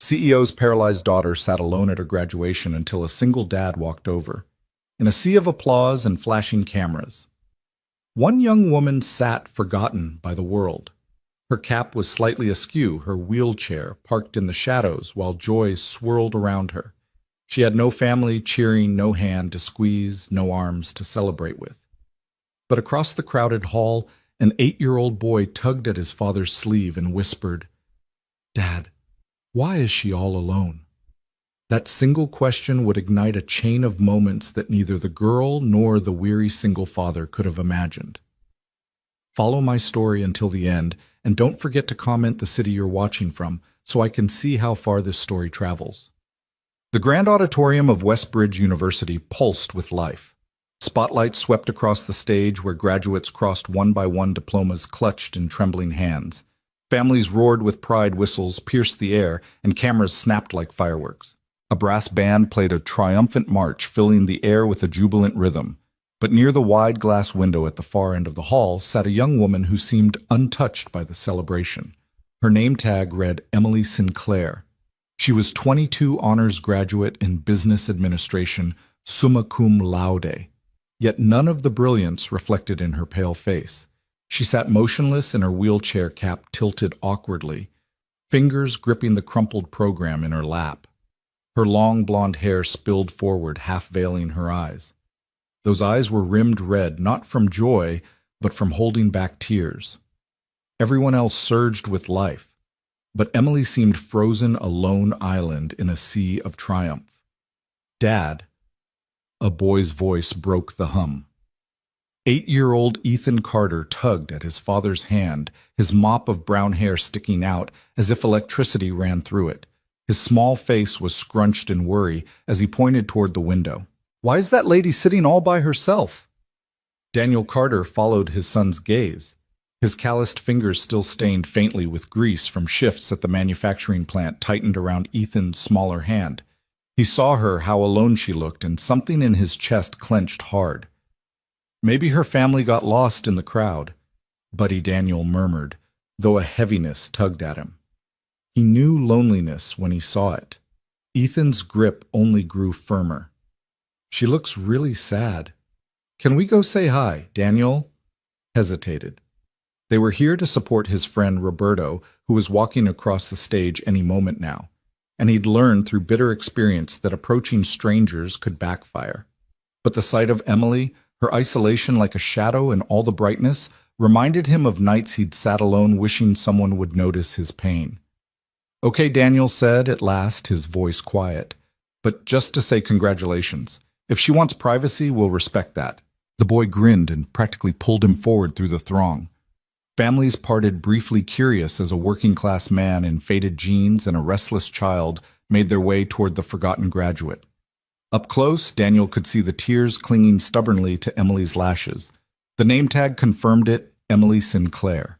CEO's paralyzed daughter sat alone at her graduation until a single dad walked over. In a sea of applause and flashing cameras, one young woman sat forgotten by the world. Her cap was slightly askew, her wheelchair parked in the shadows while joy swirled around her. She had no family cheering, no hand to squeeze, no arms to celebrate with. But across the crowded hall, an 8-year-old boy tugged at his father's sleeve and whispered, "Dad, why is she all alone?" That single question would ignite a chain of moments that neither the girl nor the weary single father could have imagined. Follow my story until the end, and don't forget to comment the city you're watching from so I can see how far this story travels. The grand auditorium of Westbridge University pulsed with life. Spotlights swept across the stage where graduates crossed one by one diplomas clutched in trembling hands. Families roared with pride, whistles pierced the air, and cameras snapped like fireworks. A brass band played a triumphant march, filling the air with a jubilant rhythm. But near the wide glass window at the far end of the hall sat a young woman who seemed untouched by the celebration. Her name tag read Emily Sinclair. She was 22 honors graduate in business administration, summa cum laude. Yet none of the brilliance reflected in her pale face. She sat motionless in her wheelchair, cap tilted awkwardly, fingers gripping the crumpled program in her lap. Her long blonde hair spilled forward, half veiling her eyes. Those eyes were rimmed red, not from joy, but from holding back tears. Everyone else surged with life, but Emily seemed frozen a lone island in a sea of triumph. "Dad," a boy's voice broke the hum. 8-year-old Ethan Carter tugged at his father's hand, his mop of brown hair sticking out as if electricity ran through it. His small face was scrunched in worry as he pointed toward the window. "Why is that lady sitting all by herself?" Daniel Carter followed his son's gaze. His calloused fingers still stained faintly with grease from shifts at the manufacturing plant tightened around Ethan's smaller hand. He saw her, how alone she looked, and something in his chest clenched hard. "Maybe her family got lost in the crowd," Buddy Daniel murmured, though a heaviness tugged at him. He knew loneliness when he saw it. Ethan's grip only grew firmer. "She looks really sad. Can we go say hi?" Daniel hesitated. They were here to support his friend Roberto, who was walking across the stage any moment now, and he'd learned through bitter experience that approaching strangers could backfire. But the sight of Emily, her isolation like a shadow in all the brightness, reminded him of nights he'd sat alone wishing someone would notice his pain. "Okay," Daniel said at last, his voice quiet, "but just to say congratulations. If she wants privacy, we'll respect that." The boy grinned and practically pulled him forward through the throng. Families parted briefly, curious as a working-class man in faded jeans and a restless child made their way toward the forgotten graduate. Up close, Daniel could see the tears clinging stubbornly to Emily's lashes. The name tag confirmed it, Emily Sinclair.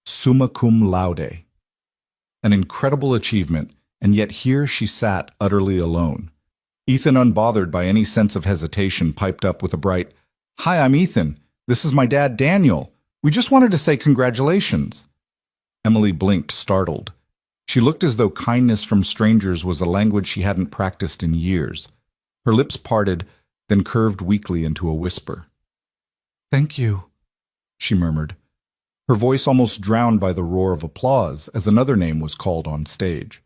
Summa cum laude. An incredible achievement, and yet here she sat utterly alone. Ethan, unbothered by any sense of hesitation, piped up with a bright, "Hi, I'm Ethan. This is my dad, Daniel. We just wanted to say congratulations." Emily blinked, startled. She looked as though kindness from strangers was a language she hadn't practiced in years. Her lips parted, then curved weakly into a whisper. "Thank you," she murmured, her voice almost drowned by the roar of applause as another name was called on stage.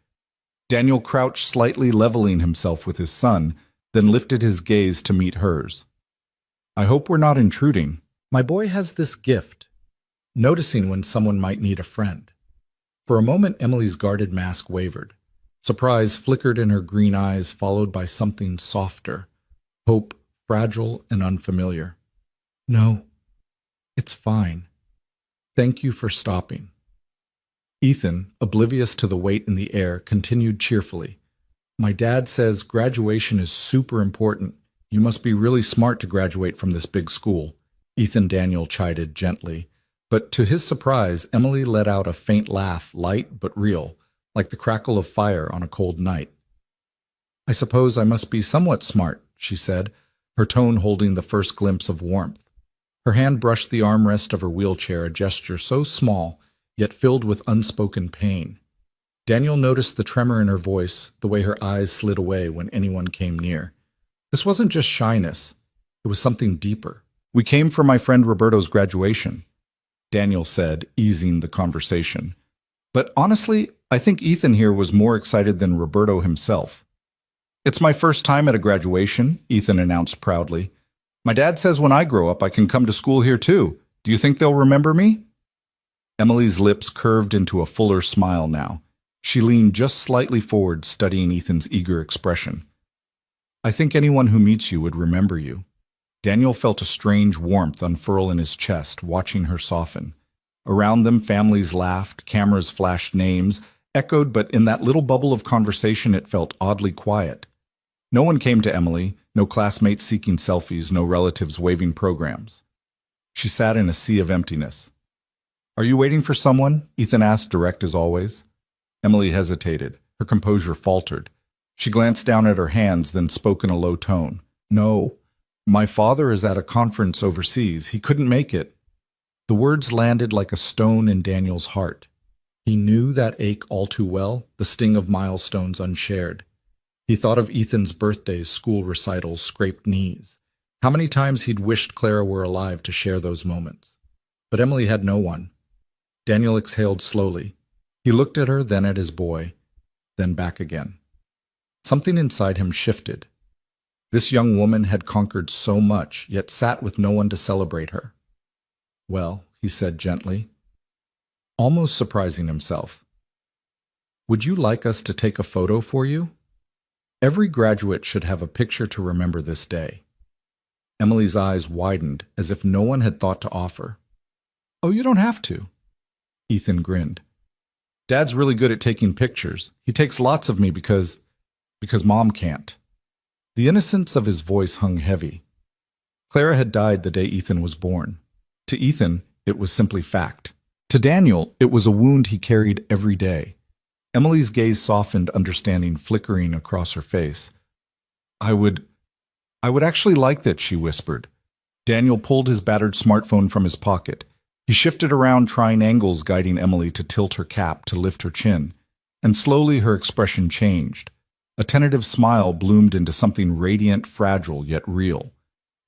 Daniel crouched slightly, leveling himself with his son, then lifted his gaze to meet hers. "I hope we're not intruding. My boy has this gift, noticing when someone might need a friend." For a moment, Emily's guarded mask wavered. Surprise flickered in her green eyes, followed by something softer, hope, fragile and unfamiliar. "No, it's fine. Thank you for stopping." Ethan, oblivious to the weight in the air, continued cheerfully. "My dad says graduation is super important. You must be really smart to graduate from this big school." Ethan Daniel chided gently, but to his surprise, Emily let out a faint laugh, light but real, like the crackle of fire on a cold night. "I suppose I must be somewhat smart," she said, her tone holding the first glimpse of warmth. Her hand brushed the armrest of her wheelchair, a gesture so small, yet filled with unspoken pain. Daniel noticed the tremor in her voice, the way her eyes slid away when anyone came near. This wasn't just shyness. It was something deeper. "We came for my friend Roberto's graduation," Daniel said, easing the conversation. "But honestly, I think Ethan here was more excited than Roberto himself." "It's my first time at a graduation," Ethan announced proudly. "My dad says when I grow up I can come to school here too. Do you think they'll remember me?" Emily's lips curved into a fuller smile now. She leaned just slightly forward, studying Ethan's eager expression. "I think anyone who meets you would remember you." Daniel felt a strange warmth unfurl in his chest, watching her soften. Around them, families laughed, cameras flashed names, echoed, but in that little bubble of conversation it felt oddly quiet. No one came to Emily, no classmates seeking selfies, no relatives waving programs. She sat in a sea of emptiness. "Are you waiting for someone?" Ethan asked, direct as always. Emily hesitated. Her composure faltered. She glanced down at her hands, then spoke in a low tone. "No. My father is at a conference overseas. He couldn't make it." The words landed like a stone in Daniel's heart. He knew that ache all too well, the sting of milestones unshared. He thought of Ethan's birthdays, school recitals, scraped knees. How many times he'd wished Clara were alive to share those moments. But Emily had no one. Daniel exhaled slowly. He looked at her, then at his boy, then back again. Something inside him shifted. This young woman had conquered so much, yet sat with no one to celebrate her. "Well," he said gently, almost surprising himself, "would you like us to take a photo for you? Every graduate should have a picture to remember this day." Emily's eyes widened, as if no one had thought to offer. "Oh, you don't have to." Ethan grinned. "Dad's really good at taking pictures. He takes lots of me because Mom can't." The innocence of his voice hung heavy. Clara had died the day Ethan was born. To Ethan, it was simply fact. To Daniel, it was a wound he carried every day. Emily's gaze softened, understanding flickering across her face. I would actually like that," she whispered. Daniel pulled his battered smartphone from his pocket. He shifted around, trying angles, guiding Emily to tilt her cap, to lift her chin. And slowly her expression changed. A tentative smile bloomed into something radiant, fragile, yet real.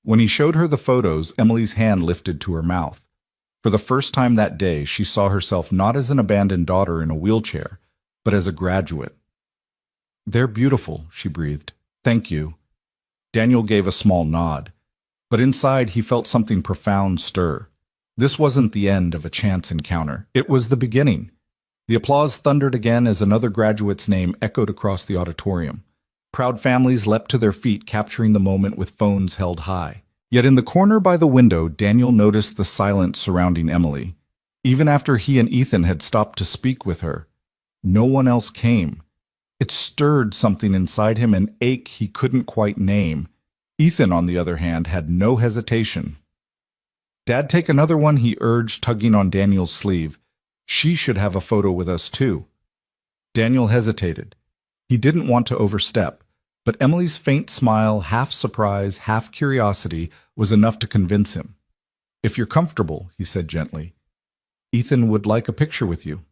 When he showed her the photos, Emily's hand lifted to her mouth. For the first time that day, she saw herself not as an abandoned daughter in a wheelchair, but as a graduate. "They're beautiful," she breathed. "Thank you." Daniel gave a small nod. But inside, he felt something profound stir. This wasn't the end of a chance encounter. It was the beginning. The applause thundered again as another graduate's name echoed across the auditorium. Proud families leapt to their feet, capturing the moment with phones held high. Yet in the corner by the window, Daniel noticed the silence surrounding Emily. Even after he and Ethan had stopped to speak with her, no one else came. It stirred something inside him, an ache he couldn't quite name. Ethan, on the other hand, had no hesitation. "Dad, take another one," he urged, tugging on Daniel's sleeve. "She should have a photo with us, too." Daniel hesitated. He didn't want to overstep, but Emily's faint smile, half surprise, half curiosity, was enough to convince him. "If you're comfortable," he said gently, "Ethan would like a picture with you."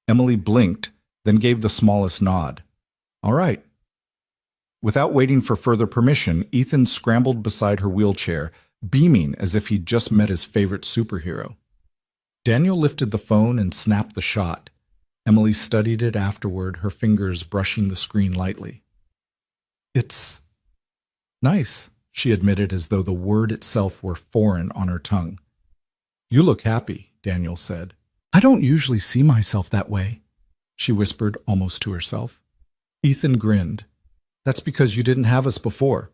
Emily blinked, then gave the smallest nod. "All right." Without waiting for further permission, Ethan scrambled beside her wheelchair, beaming as if he'd just met his favorite superhero. Daniel lifted the phone and snapped the shot. Emily studied it afterward, her fingers brushing the screen lightly. "It's nice," she admitted, as though the word itself were foreign on her tongue. "You look happy," Daniel said. "I don't usually see myself that way," she whispered almost to herself. Ethan grinned. "That's because you didn't have us before."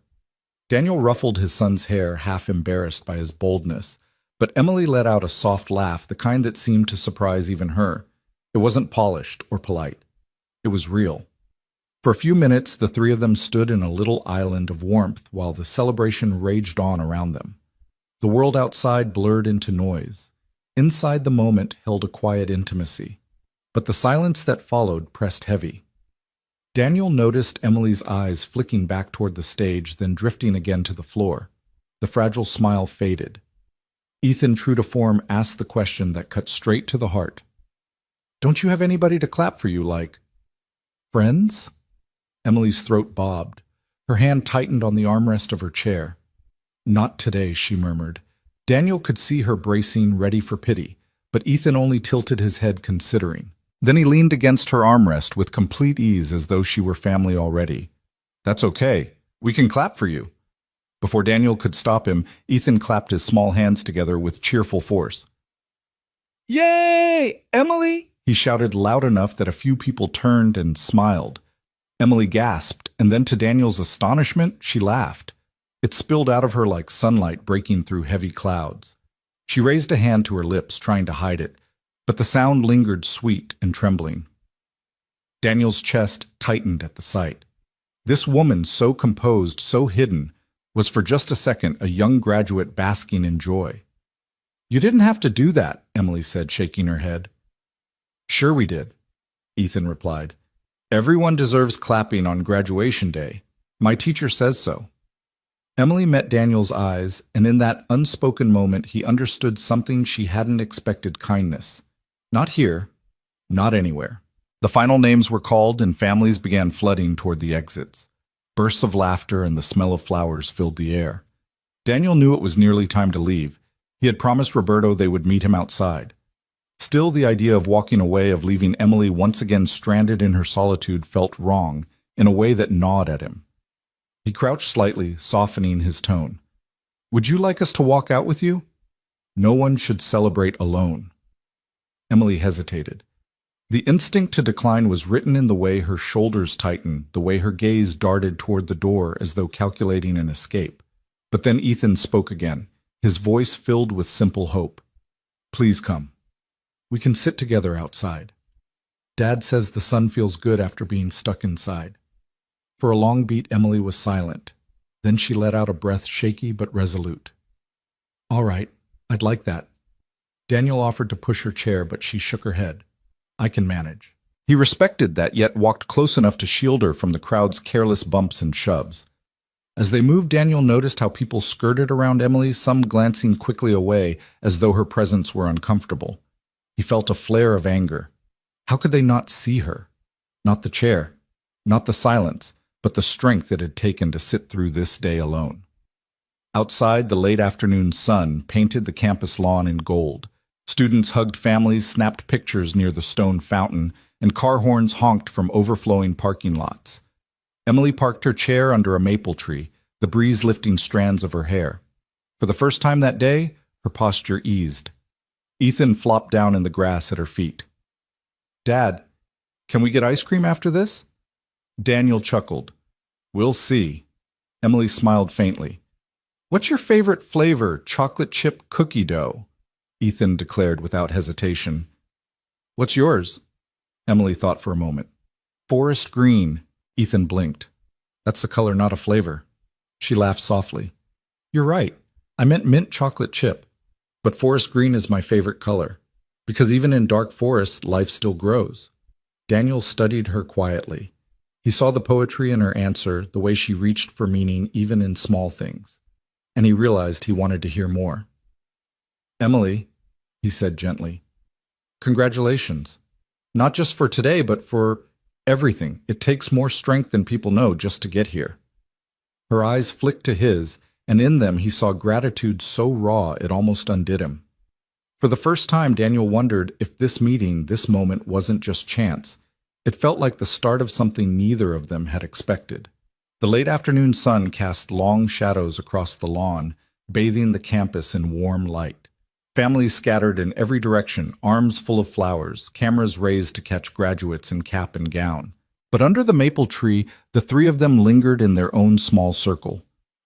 Daniel ruffled his son's hair, half embarrassed by his boldness, but Emily let out a soft laugh, the kind that seemed to surprise even her. It wasn't polished or polite. It was real. For a few minutes, the three of them stood in a little island of warmth while the celebration raged on around them. The world outside blurred into noise. Inside, the moment held a quiet intimacy. But the silence that followed pressed heavy. Daniel noticed Emily's eyes flicking back toward the stage, then drifting again to the floor. The fragile smile faded. Ethan, true to form, asked the question that cut straight to the heart. Don't you have anybody to clap for you like friends? Emily's throat bobbed. Her hand tightened on the armrest of her chair. Not today, she murmured. Daniel could see her bracing, ready for pity, but Ethan only tilted his head considering. Then he leaned against her armrest with complete ease as though she were family already. That's okay. We can clap for you. Before Daniel could stop him, Ethan clapped his small hands together with cheerful force. Yay! Emily! He shouted loud enough that a few people turned and smiled. Emily gasped, and then to Daniel's astonishment, she laughed. It spilled out of her like sunlight breaking through heavy clouds. She raised a hand to her lips, trying to hide it, but the sound lingered sweet and trembling. Daniel's chest tightened at the sight. This woman, so composed, so hidden, was for just a second a young graduate basking in joy. You didn't have to do that, Emily said, shaking her head. Sure we did, Ethan replied. Everyone deserves clapping on graduation day. My teacher says so. Emily met Daniel's eyes, and in that unspoken moment he understood something she hadn't expected: kindness. Not here, not anywhere. The final names were called and families began flooding toward the exits. Bursts of laughter and the smell of flowers filled the air. Daniel knew it was nearly time to leave. He had promised Roberto they would meet him outside. Still, the idea of walking away, of leaving Emily once again stranded in her solitude, felt wrong, in a way that gnawed at him. He crouched slightly, softening his tone. Would you like us to walk out with you? No one should celebrate alone. Emily hesitated. The instinct to decline was written in the way her shoulders tightened, the way her gaze darted toward the door as though calculating an escape. But then Ethan spoke again, his voice filled with simple hope. Please come. We can sit together outside. Dad says the sun feels good after being stuck inside. For a long beat, Emily was silent. Then she let out a breath, shaky but resolute. All right, I'd like that. Daniel offered to push her chair, but she shook her head. I can manage. He respected that, yet walked close enough to shield her from the crowd's careless bumps and shoves. As they moved, Daniel noticed how people skirted around Emily, some glancing quickly away as though her presence were uncomfortable. He felt a flare of anger. How could they not see her? Not the chair, not the silence, but the strength it had taken to sit through this day alone. Outside, the late afternoon sun painted the campus lawn in gold. Students hugged families, snapped pictures near the stone fountain, and car horns honked from overflowing parking lots. Emily parked her chair under a maple tree, the breeze lifting strands of her hair. For the first time that day, her posture eased. Ethan flopped down in the grass at her feet. Dad, can we get ice cream after this? Daniel chuckled. We'll see. Emily smiled faintly. What's your favorite flavor? Chocolate chip cookie dough? Ethan declared without hesitation. What's yours? Emily thought for a moment. Forest green. Ethan blinked. That's the color, not a flavor. She laughed softly. You're right. I meant mint chocolate chip. But forest green is my favorite color, because even in dark forests, life still grows. Daniel studied her quietly. He saw the poetry in her answer, the way she reached for meaning even in small things. And he realized he wanted to hear more. Emily, he said gently, congratulations. Not just for today, but for everything. It takes more strength than people know just to get here. Her eyes flicked to his, and in them he saw gratitude so raw it almost undid him. For the first time, Daniel wondered if this meeting, this moment, wasn't just chance. It felt like the start of something neither of them had expected. The late afternoon sun cast long shadows across the lawn, bathing the campus in warm light. Families scattered in every direction, arms full of flowers, cameras raised to catch graduates in cap and gown. But under the maple tree, the three of them lingered in their own small circle.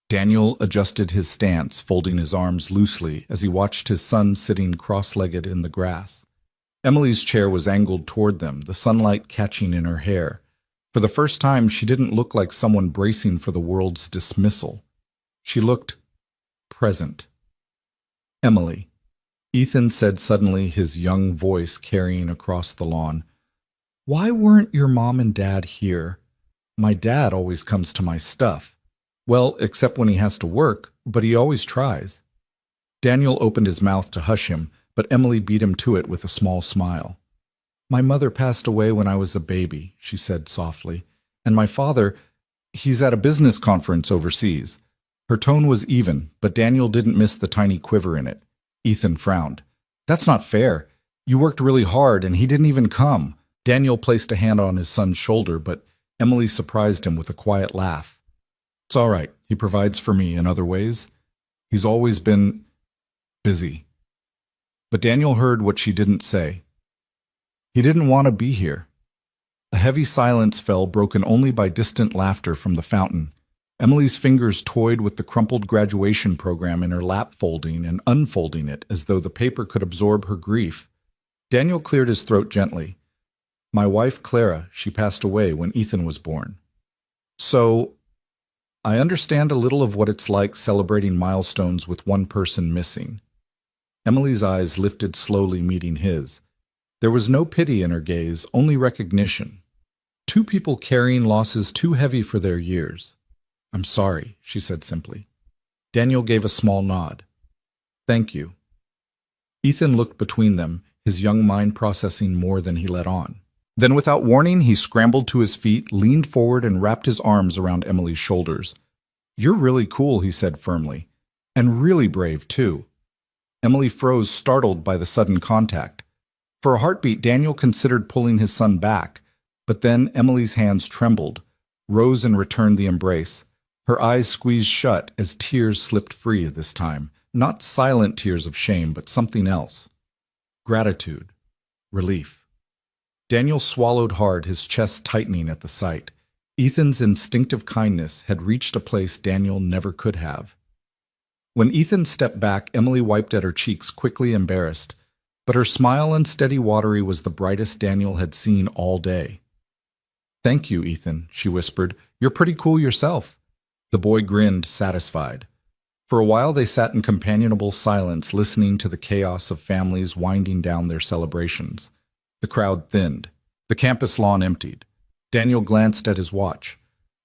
Daniel adjusted his stance, folding his arms loosely as he watched his son sitting cross-legged in the grass. Emily's chair was angled toward them, the sunlight catching in her hair. For the first time, she didn't look like someone bracing for the world's dismissal. She looked present. Emily, Ethan said suddenly, his young voice carrying across the lawn. Why weren't your mom and dad here? My dad always comes to my stuff. Well, except when he has to work, but he always tries. Daniel opened his mouth to hush him, but Emily beat him to it with a small smile. My mother passed away when I was a baby, she said softly, and my father, he's at a business conference overseas. Her tone was even, but Daniel didn't miss the tiny quiver in it. Ethan frowned. That's not fair. You worked really hard and he didn't even come. Daniel placed a hand on his son's shoulder, but Emily surprised him with a quiet laugh. It's all right. He provides for me in other ways. He's always been busy. But Daniel heard what she didn't say. He didn't want to be here. A heavy silence fell, broken only by distant laughter from the fountain. Emily's fingers toyed with the crumpled graduation program in her lap, folding and unfolding it as though the paper could absorb her grief. Daniel cleared his throat gently. My wife, Clara, she passed away when Ethan was born. So, I understand a little of what it's like celebrating milestones with one person missing. Emily's eyes lifted slowly, meeting his. There was no pity in her gaze, only recognition. Two people carrying losses too heavy for their years. I'm sorry, she said simply. Daniel gave a small nod. Thank you. Ethan looked between them, his young mind processing more than he let on. Then without warning, he scrambled to his feet, leaned forward, and wrapped his arms around Emily's shoulders. You're really cool, he said firmly. And really brave, too. Emily froze, startled by the sudden contact. For a heartbeat, Daniel considered pulling his son back, but then Emily's hands trembled, rose and returned the embrace. Her eyes squeezed shut as tears slipped free this time, not silent tears of shame, but something else. Gratitude. Relief. Daniel swallowed hard, his chest tightening at the sight. Ethan's instinctive kindness had reached a place Daniel never could have. When Ethan stepped back, Emily wiped at her cheeks, quickly embarrassed. But her smile, unsteady, watery, was the brightest Daniel had seen all day. Thank you, Ethan, she whispered. You're pretty cool yourself. The boy grinned, satisfied. For a while they sat in companionable silence, listening to the chaos of families winding down their celebrations. The crowd thinned. The campus lawn emptied. Daniel glanced at his watch.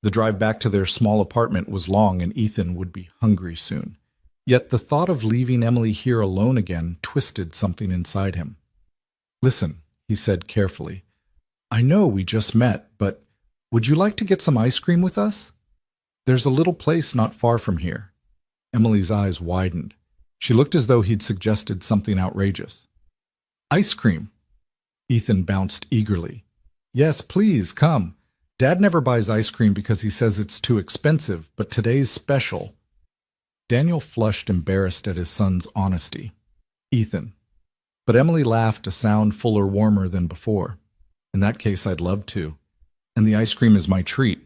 The drive back to their small apartment was long, and Ethan would be hungry soon. Yet the thought of leaving Emily here alone again twisted something inside him. Listen, he said carefully. I know we just met, but would you like to get some ice cream with us? There's a little place not far from here. Emily's eyes widened. She looked as though he'd suggested something outrageous. Ice cream. Ethan bounced eagerly. Yes, please, come. Dad never buys ice cream because he says it's too expensive, but today's special. Daniel flushed, embarrassed at his son's honesty. Ethan. But Emily laughed, a sound fuller, warmer than before. In that case, I'd love to. And the ice cream is my treat.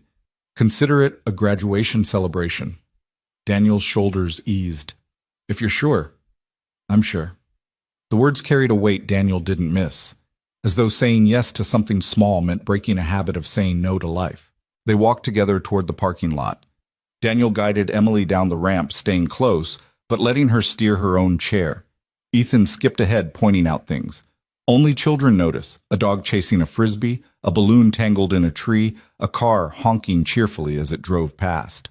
Consider it a graduation celebration. Daniel's shoulders eased. If you're sure. I'm sure. The words carried a weight Daniel didn't miss, as though saying yes to something small meant breaking a habit of saying no to life. They walked together toward the parking lot. Daniel guided Emily down the ramp, staying close, but letting her steer her own chair. Ethan skipped ahead, pointing out things. Only children notice: a dog chasing a frisbee, a balloon tangled in a tree, a car honking cheerfully as it drove past.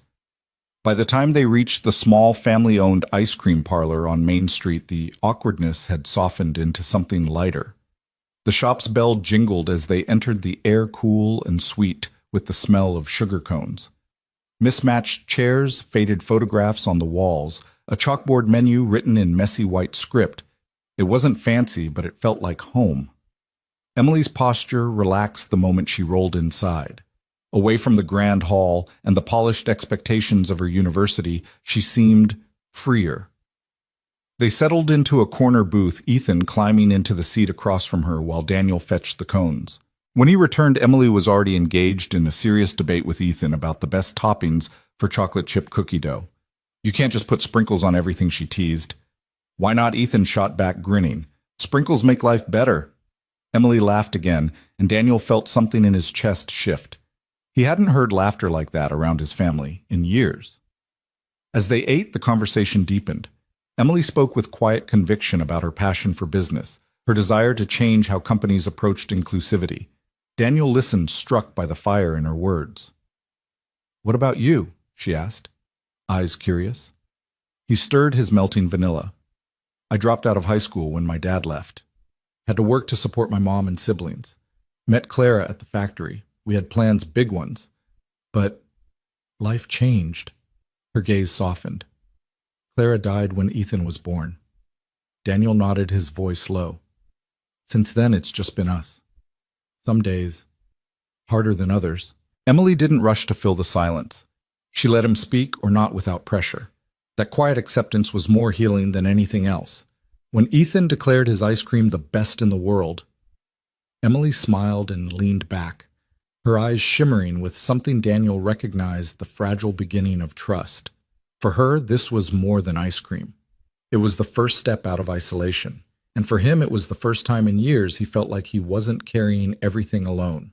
By the time they reached the small family-owned ice cream parlor on Main Street, the awkwardness had softened into something lighter. The shop's bell jingled as they entered, the air cool and sweet with the smell of sugar cones. Mismatched chairs, faded photographs on the walls, a chalkboard menu written in messy white script. It wasn't fancy, but it felt like home. Emily's posture relaxed the moment she rolled inside. Away from the grand hall and the polished expectations of her university, she seemed freer. They settled into a corner booth, Ethan climbing into the seat across from her while Daniel fetched the cones. When he returned, Emily was already engaged in a serious debate with Ethan about the best toppings for chocolate chip cookie dough. You can't just put sprinkles on everything, she teased. Why not? Ethan shot back, grinning. Sprinkles make life better. Emily laughed again, and Daniel felt something in his chest shift. He hadn't heard laughter like that around his family in years. As they ate, the conversation deepened. Emily spoke with quiet conviction about her passion for business, her desire to change how companies approached inclusivity. Daniel listened, struck by the fire in her words. What about you? She asked, eyes curious. He stirred his melting vanilla. I dropped out of high school when my dad left. Had to work to support my mom and siblings. Met Clara at the factory. We had plans, big ones. But life changed. Her gaze softened. Clara died when Ethan was born. Daniel nodded, his voice low. Since then, it's just been us. Some days, harder than others. Emily didn't rush to fill the silence. She let him speak, or not, without pressure. That quiet acceptance was more healing than anything else. When Ethan declared his ice cream the best in the world, Emily smiled and leaned back, her eyes shimmering with something Daniel recognized, the fragile beginning of trust. For her, this was more than ice cream. It was the first step out of isolation, and for him it was the first time in years he felt like he wasn't carrying everything alone.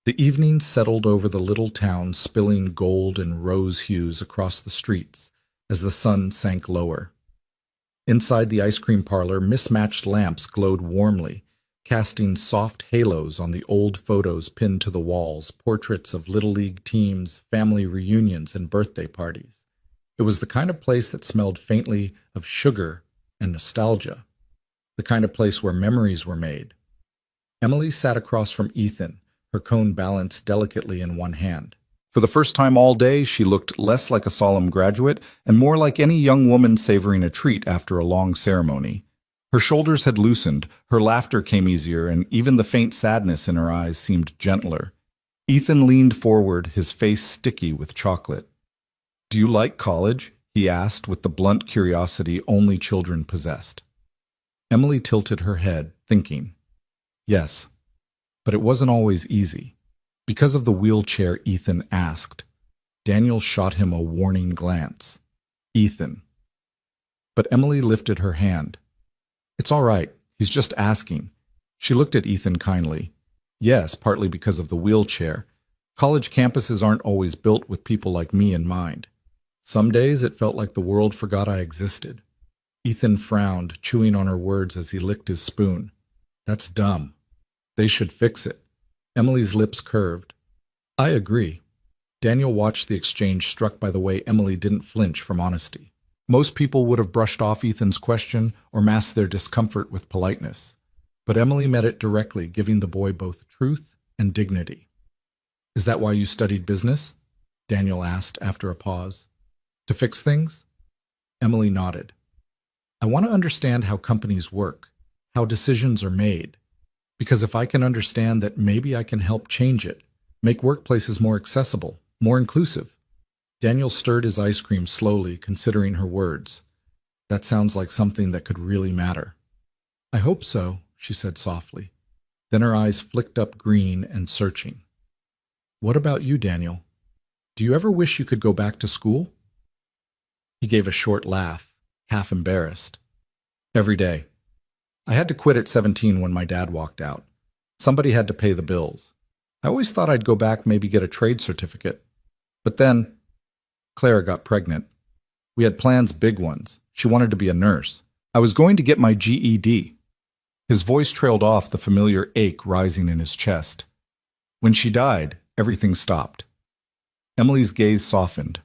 The evening settled over the little town, spilling gold and rose hues across the streets as the sun sank lower. Inside the ice cream parlor, mismatched lamps glowed warmly, casting soft halos on the old photos pinned to the walls, portraits of Little League teams, family reunions, and birthday parties. It was the kind of place that smelled faintly of sugar and nostalgia, the kind of place where memories were made. Emily sat across from Ethan, her cone balanced delicately in one hand. For the first time all day, she looked less like a solemn graduate and more like any young woman savoring a treat after a long ceremony. Her shoulders had loosened, her laughter came easier, and even the faint sadness in her eyes seemed gentler. Ethan leaned forward, his face sticky with chocolate. "Do you like college?" he asked with the blunt curiosity only children possessed. Emily tilted her head, thinking. Yes, but it wasn't always easy. Because of the wheelchair, Ethan asked. Daniel shot him a warning glance. Ethan. But Emily lifted her hand. It's all right, he's just asking. She looked at Ethan kindly. Yes, partly because of the wheelchair. College campuses aren't always built with people like me in mind. Some days it felt like the world forgot I existed. Ethan frowned, chewing on her words as he licked his spoon. That's dumb. They should fix it. Emily's lips curved. I agree. Daniel watched the exchange, struck by the way Emily didn't flinch from honesty. Most people would have brushed off Ethan's question or masked their discomfort with politeness. But Emily met it directly, giving the boy both truth and dignity. Is that why you studied business? Daniel asked after a pause. To fix things? Emily nodded. I want to understand how companies work, how decisions are made. Because if I can understand that, maybe I can help change it, make workplaces more accessible, more inclusive. Daniel stirred his ice cream slowly, considering her words. That sounds like something that could really matter. I hope so, she said softly. Then her eyes flicked up green and searching. What about you, Daniel? Do you ever wish you could go back to school? He gave a short laugh, half embarrassed. Every day. I had to quit at 17 when my dad walked out. Somebody had to pay the bills. I always thought I'd go back, maybe get a trade certificate. But then, Clara got pregnant. We had plans, big ones. She wanted to be a nurse. I was going to get my GED. His voice trailed off, the familiar ache rising in his chest. When she died, everything stopped. Emily's gaze softened.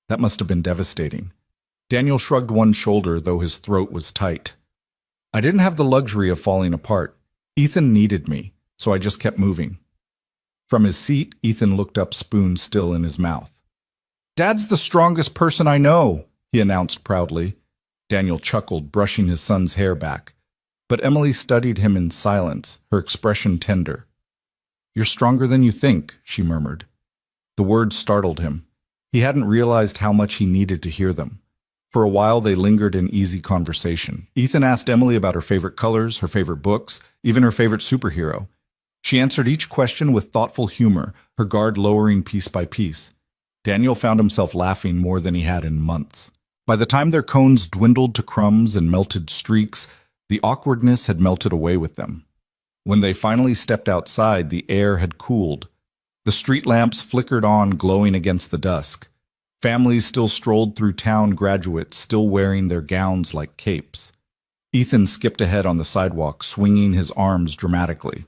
That must have been devastating. Daniel shrugged one shoulder, though his throat was tight. I didn't have the luxury of falling apart. Ethan needed me, so I just kept moving. From his seat, Ethan looked up, spoon still in his mouth. Dad's the strongest person I know, he announced proudly. Daniel chuckled, brushing his son's hair back. But Emily studied him in silence, her expression tender. You're stronger than you think, she murmured. The words startled him. He hadn't realized how much he needed to hear them. For a while, they lingered in easy conversation. Ethan asked Emily about her favorite colors, her favorite books, even her favorite superhero. She answered each question with thoughtful humor, her guard lowering piece by piece. Daniel found himself laughing more than he had in months. By the time their cones dwindled to crumbs and melted streaks, the awkwardness had melted away with them. When they finally stepped outside, the air had cooled. The street lamps flickered on, glowing against the dusk. Families still strolled through town, graduates still wearing their gowns like capes. Ethan skipped ahead on the sidewalk, swinging his arms dramatically.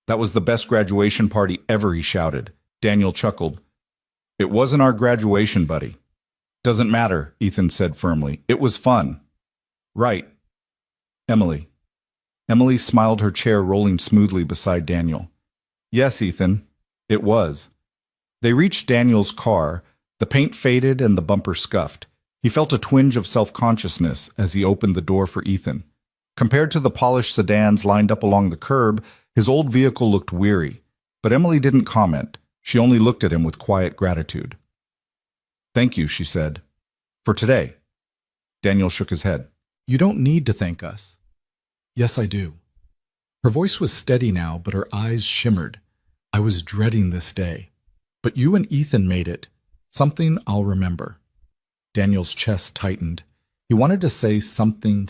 That was the best graduation party ever, he shouted. Daniel chuckled. It wasn't our graduation, buddy. Doesn't matter, Ethan said firmly. It was fun. Right. Emily. Emily smiled, her chair rolling smoothly beside Daniel. Yes, Ethan, it was. They reached Daniel's car. The paint faded and the bumper scuffed. He felt a twinge of self-consciousness as he opened the door for Ethan. Compared to the polished sedans lined up along the curb, his old vehicle looked weary. But Emily didn't comment. She only looked at him with quiet gratitude. Thank you, she said. For today. Daniel shook his head. You don't need to thank us. Yes, I do. Her voice was steady now, but her eyes shimmered. I was dreading this day. But you and Ethan made it. Something I'll remember. Daniel's chest tightened. He wanted to say something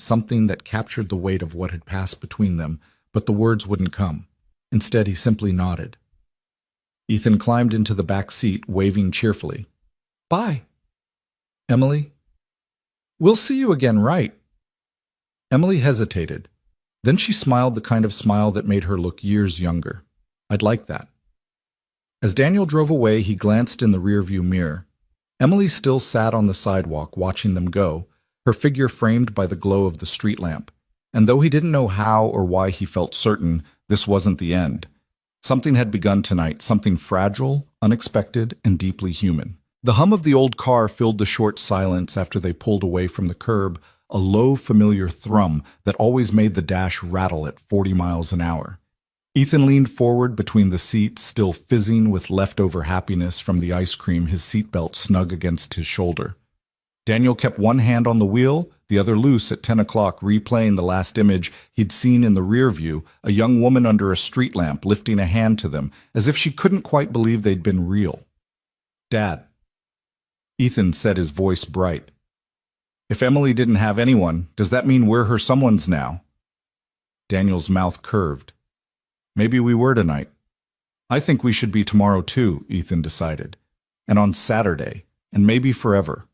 that captured the weight of what had passed between them, but the words wouldn't come. Instead, he simply nodded. Ethan climbed into the back seat, waving cheerfully. Bye. Emily? We'll see you again, right? Emily hesitated. Then she smiled, the kind of smile that made her look years younger. I'd like that. As Daniel drove away, he glanced in the rearview mirror. Emily still sat on the sidewalk, watching them go, her figure framed by the glow of the street lamp. And though he didn't know how or why, he felt certain this wasn't the end. Something had begun tonight, something fragile, unexpected, and deeply human. The hum of the old car filled the short silence after they pulled away from the curb, a low, familiar thrum that always made the dash rattle at 40 miles an hour. Ethan leaned forward between the seats, still fizzing with leftover happiness from the ice cream, his seatbelt snug against his shoulder. Daniel kept one hand on the wheel, the other loose at 10 o'clock, replaying the last image he'd seen in the rear view, a young woman under a street lamp lifting a hand to them, as if she couldn't quite believe they'd been real. Dad. Ethan said, his voice bright. If Emily didn't have anyone, does that mean we're her someone's now? Daniel's mouth curved. Maybe we were tonight. I think we should be tomorrow too, Ethan decided. And on Saturday, and maybe forever.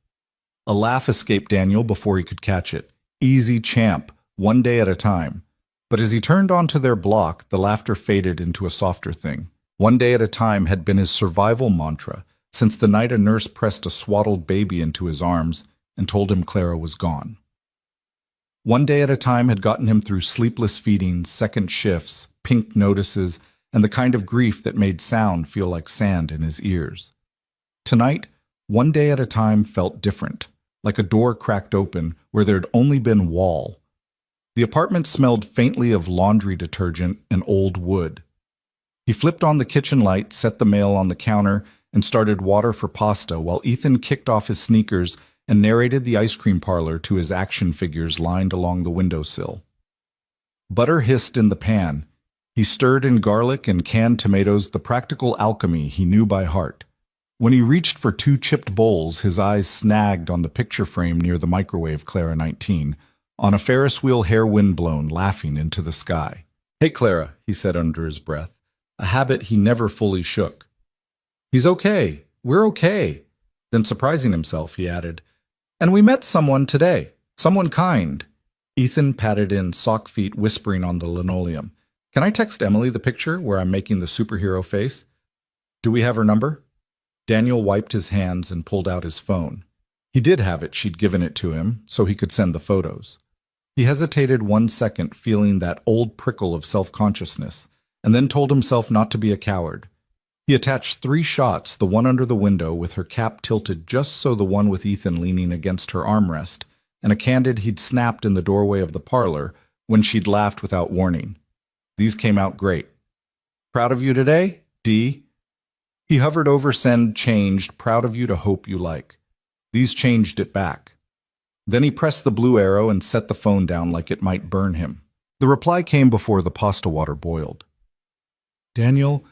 A laugh escaped Daniel before he could catch it. Easy champ, one day at a time. But as he turned onto their block, the laughter faded into a softer thing. One day at a time had been his survival mantra since the night a nurse pressed a swaddled baby into his arms and told him Clara was gone. One day at a time had gotten him through sleepless feedings, second shifts, pink notices, and the kind of grief that made sound feel like sand in his ears. Tonight, one day at a time felt different, like a door cracked open where there'd only been wall. The apartment smelled faintly of laundry detergent and old wood. He flipped on the kitchen light, set the mail on the counter, and started water for pasta while Ethan kicked off his sneakers and narrated the ice cream parlor to his action figures lined along the windowsill. Butter hissed in the pan. He stirred in garlic and canned tomatoes, the practical alchemy he knew by heart. When he reached for 2 chipped bowls, his eyes snagged on the picture frame near the microwave, Clara 19, on a Ferris wheel, hair windblown, laughing into the sky. Hey, Clara, he said under his breath, a habit he never fully shook. He's okay. We're okay. Then, surprising himself, he added, and we met someone today. Someone kind. Ethan patted in, sock feet whispering on the linoleum. Can I text Emily the picture where I'm making the superhero face? Do we have her number? Daniel wiped his hands and pulled out his phone. He did have it, she'd given it to him, so he could send the photos. He hesitated 1 second, feeling that old prickle of self-consciousness, and then told himself not to be a coward. He attached 3 shots, the one under the window with her cap tilted just so the one with Ethan leaning against her armrest, and a candid he'd snapped in the doorway of the parlor when she'd laughed without warning. These came out great. Proud of you today, D? He hovered over send, changed, proud of you to hope you like. These changed it back. Then he pressed the blue arrow and set the phone down like it might burn him. The reply came before the pasta water boiled. Daniel,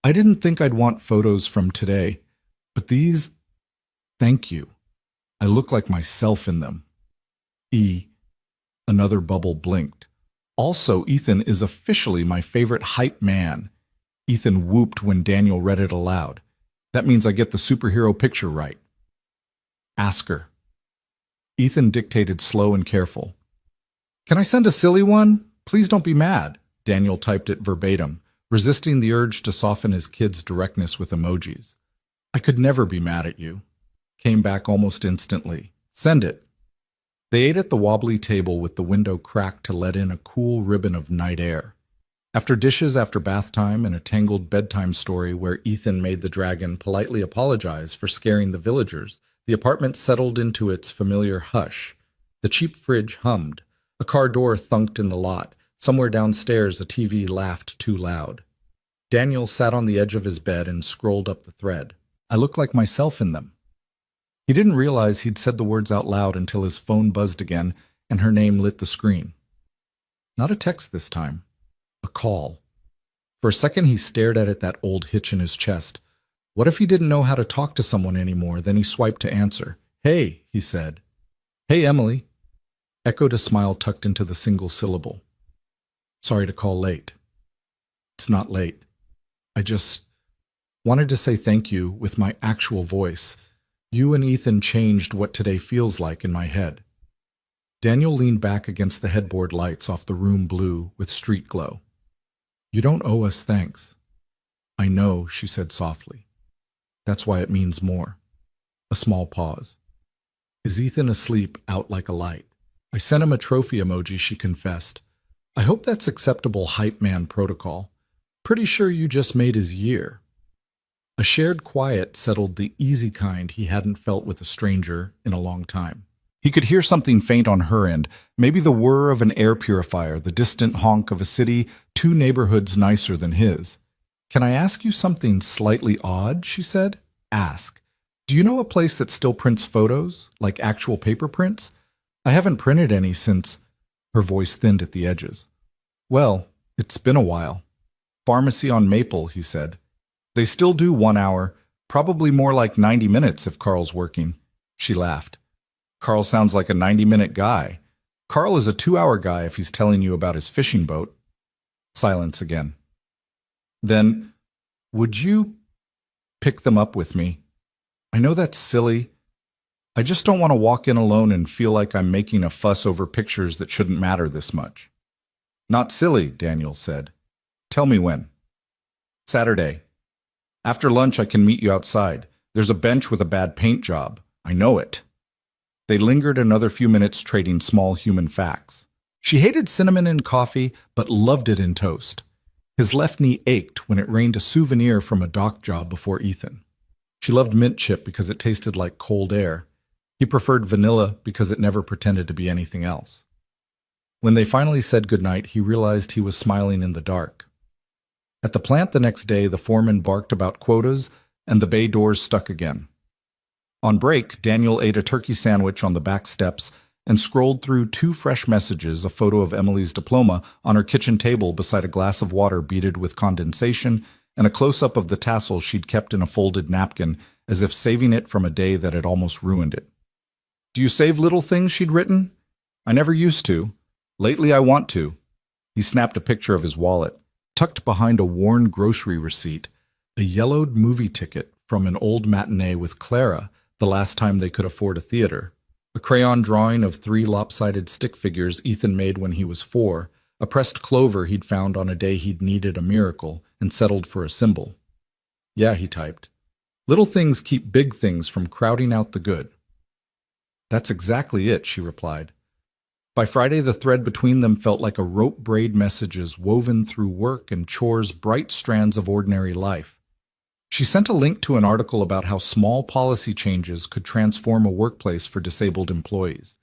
I didn't think I'd want photos from today, but these, thank you. I look like myself in them. E. Another bubble blinked. Also, Ethan is officially my favorite hype man. Ethan whooped when Daniel read it aloud. That means I get the superhero picture right. Ask her. Ethan dictated slow and careful. Can I send a silly one? Please don't be mad. Daniel typed it verbatim, resisting the urge to soften his kid's directness with emojis. I could never be mad at you. Came back almost instantly. Send it. They ate at the wobbly table with the window cracked to let in a cool ribbon of night air. After dishes after bath time and a tangled bedtime story where Ethan made the dragon politely apologize for scaring the villagers, the apartment settled into its familiar hush. The cheap fridge hummed. A car door thunked in the lot. Somewhere downstairs, a TV laughed too loud. Daniel sat on the edge of his bed and scrolled up the thread. I look like myself in them. He didn't realize he'd said the words out loud until his phone buzzed again and her name lit the screen. Not a text this time. A call. For a second he stared at it, that old hitch in his chest. What if he didn't know how to talk to someone anymore? Then he swiped to answer. "Hey," he said. "Hey, Emily." Echoed a smile tucked into the single syllable. "Sorry to call late." "It's not late. I just wanted to say thank you with my actual voice. You and Ethan changed what today feels like in my head." Daniel leaned back against the headboard lights off the room blue with street glow. "You don't owe us thanks." "I know," she said softly. "That's why it means more." A small pause. "Is Ethan asleep out like a light?" "I sent him a trophy emoji," she confessed. "I hope that's acceptable hype man protocol. Pretty sure you just made his year." A shared quiet settled, the easy kind he hadn't felt with a stranger in a long time. He could hear something faint on her end, maybe the whir of an air purifier, the distant honk of a city 2 neighborhoods nicer than his. "Can I ask you something slightly odd?" she said. "Ask. Do you know a place that still prints photos, like actual paper prints? I haven't printed any since—" Her voice thinned at the edges. "Well, it's been a while." "Pharmacy on Maple," he said. "They still do 1 hour, probably more like 90 minutes if Carl's working." She laughed. "Carl sounds like a 90-minute guy. Carl is a 2-hour guy if he's telling you about his fishing boat." Silence again. "Then, would you pick them up with me? I know that's silly. I just don't want to walk in alone and feel like I'm making a fuss over pictures that shouldn't matter this much." "Not silly," Daniel said. "Tell me when." "Saturday. After lunch I can meet you outside. There's a bench with a bad paint job. I know it." They lingered another few minutes trading small human facts. She hated cinnamon in coffee, but loved it in toast. His left knee ached when it rained a souvenir from a dock job before Ethan. She loved mint chip because it tasted like cold air. He preferred vanilla because it never pretended to be anything else. When they finally said goodnight, he realized he was smiling in the dark. At the plant the next day, the foreman barked about quotas, and the bay doors stuck again. On break, Daniel ate a turkey sandwich on the back steps and scrolled through 2 fresh messages, a photo of Emily's diploma on her kitchen table beside a glass of water beaded with condensation, and a close-up of the tassel she'd kept in a folded napkin, as if saving it from a day that had almost ruined it. "Do you save little things?" she'd written. "I never used to. Lately I want to." He snapped a picture of his wallet. Tucked behind a worn grocery receipt, a yellowed movie ticket from an old matinee with Clara, the last time they could afford a theater, a crayon drawing of 3 lopsided stick figures Ethan made when he was 4, a pressed clover he'd found on a day he'd needed a miracle and settled for a symbol. "Yeah," he typed. "Little things keep big things from crowding out the good." "That's exactly it," she replied. By Friday, the thread between them felt like a rope braid, messages woven through work and chores, bright strands of ordinary life. She sent a link to an article about how small policy changes could transform a workplace for disabled employees.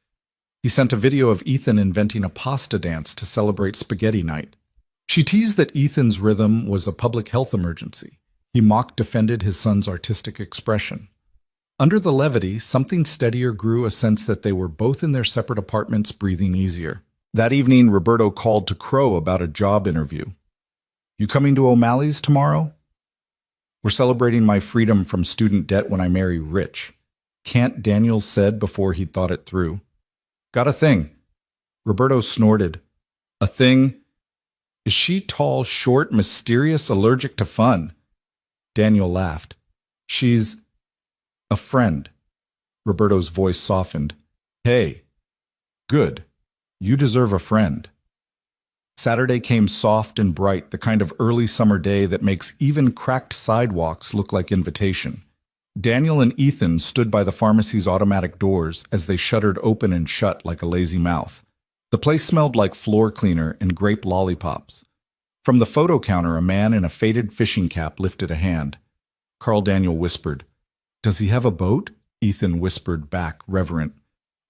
He sent a video of Ethan inventing a pasta dance to celebrate spaghetti night. She teased that Ethan's rhythm was a public health emergency. He mock-defended his son's artistic expression. Under the levity, something steadier grew, a sense that they were both in their separate apartments, breathing easier. That evening, Roberto called to crow about a job interview. "You coming to O'Malley's tomorrow?" "We're celebrating my freedom from student debt when I marry rich," Cant Daniels said before he'd thought it through. "Got a thing." Roberto snorted. "A thing? Is she tall, short, mysterious, allergic to fun?" Daniel laughed. "She's a friend." Roberto's voice softened. "Hey, good. You deserve a friend." Saturday came soft and bright, the kind of early summer day that makes even cracked sidewalks look like invitation. Daniel and Ethan stood by the pharmacy's automatic doors as they shuddered open and shut like a lazy mouth. The place smelled like floor cleaner and grape lollipops. From the photo counter, a man in a faded fishing cap lifted a hand. Carl Daniel whispered, "Does he have a boat?" Ethan whispered back, reverent.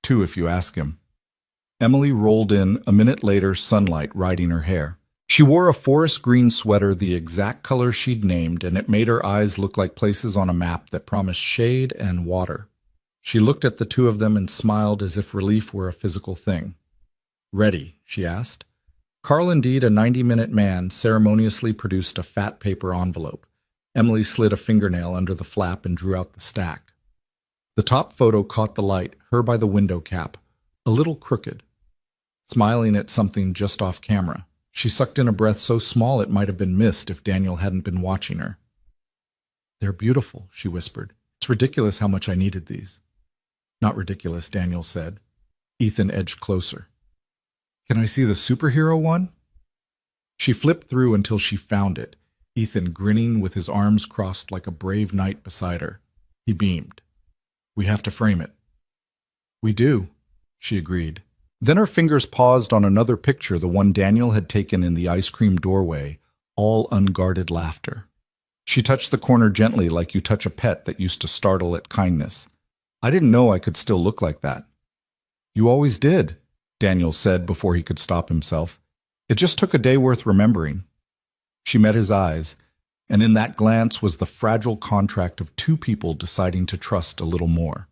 "Two, if you ask him." Emily rolled in, a minute later, sunlight riding her hair. She wore a forest green sweater, the exact color she'd named, and it made her eyes look like places on a map that promised shade and water. She looked at the two of them and smiled as if relief were a physical thing. "Ready?" she asked. Carl, indeed a 90-minute man, ceremoniously produced a fat paper envelope. Emily slid a fingernail under the flap and drew out the stack. The top photo caught the light, her by the window cap, a little crooked, smiling at something just off camera. She sucked in a breath so small it might have been missed if Daniel hadn't been watching her. "They're beautiful," she whispered. "It's ridiculous how much I needed these." "Not ridiculous," Daniel said. Ethan edged closer. "Can I see the superhero one?" She flipped through until she found it, Ethan grinning with his arms crossed like a brave knight beside her. He beamed. "We have to frame it." "We do," she agreed. Then her fingers paused on another picture, the one Daniel had taken in the ice cream doorway, all unguarded laughter. She touched the corner gently like you touch a pet that used to startle at kindness. "I didn't know I could still look like that." "You always did," Daniel said before he could stop himself. "It just took a day worth remembering." She met his eyes, and in that glance was the fragile contract of two people deciding to trust a little more.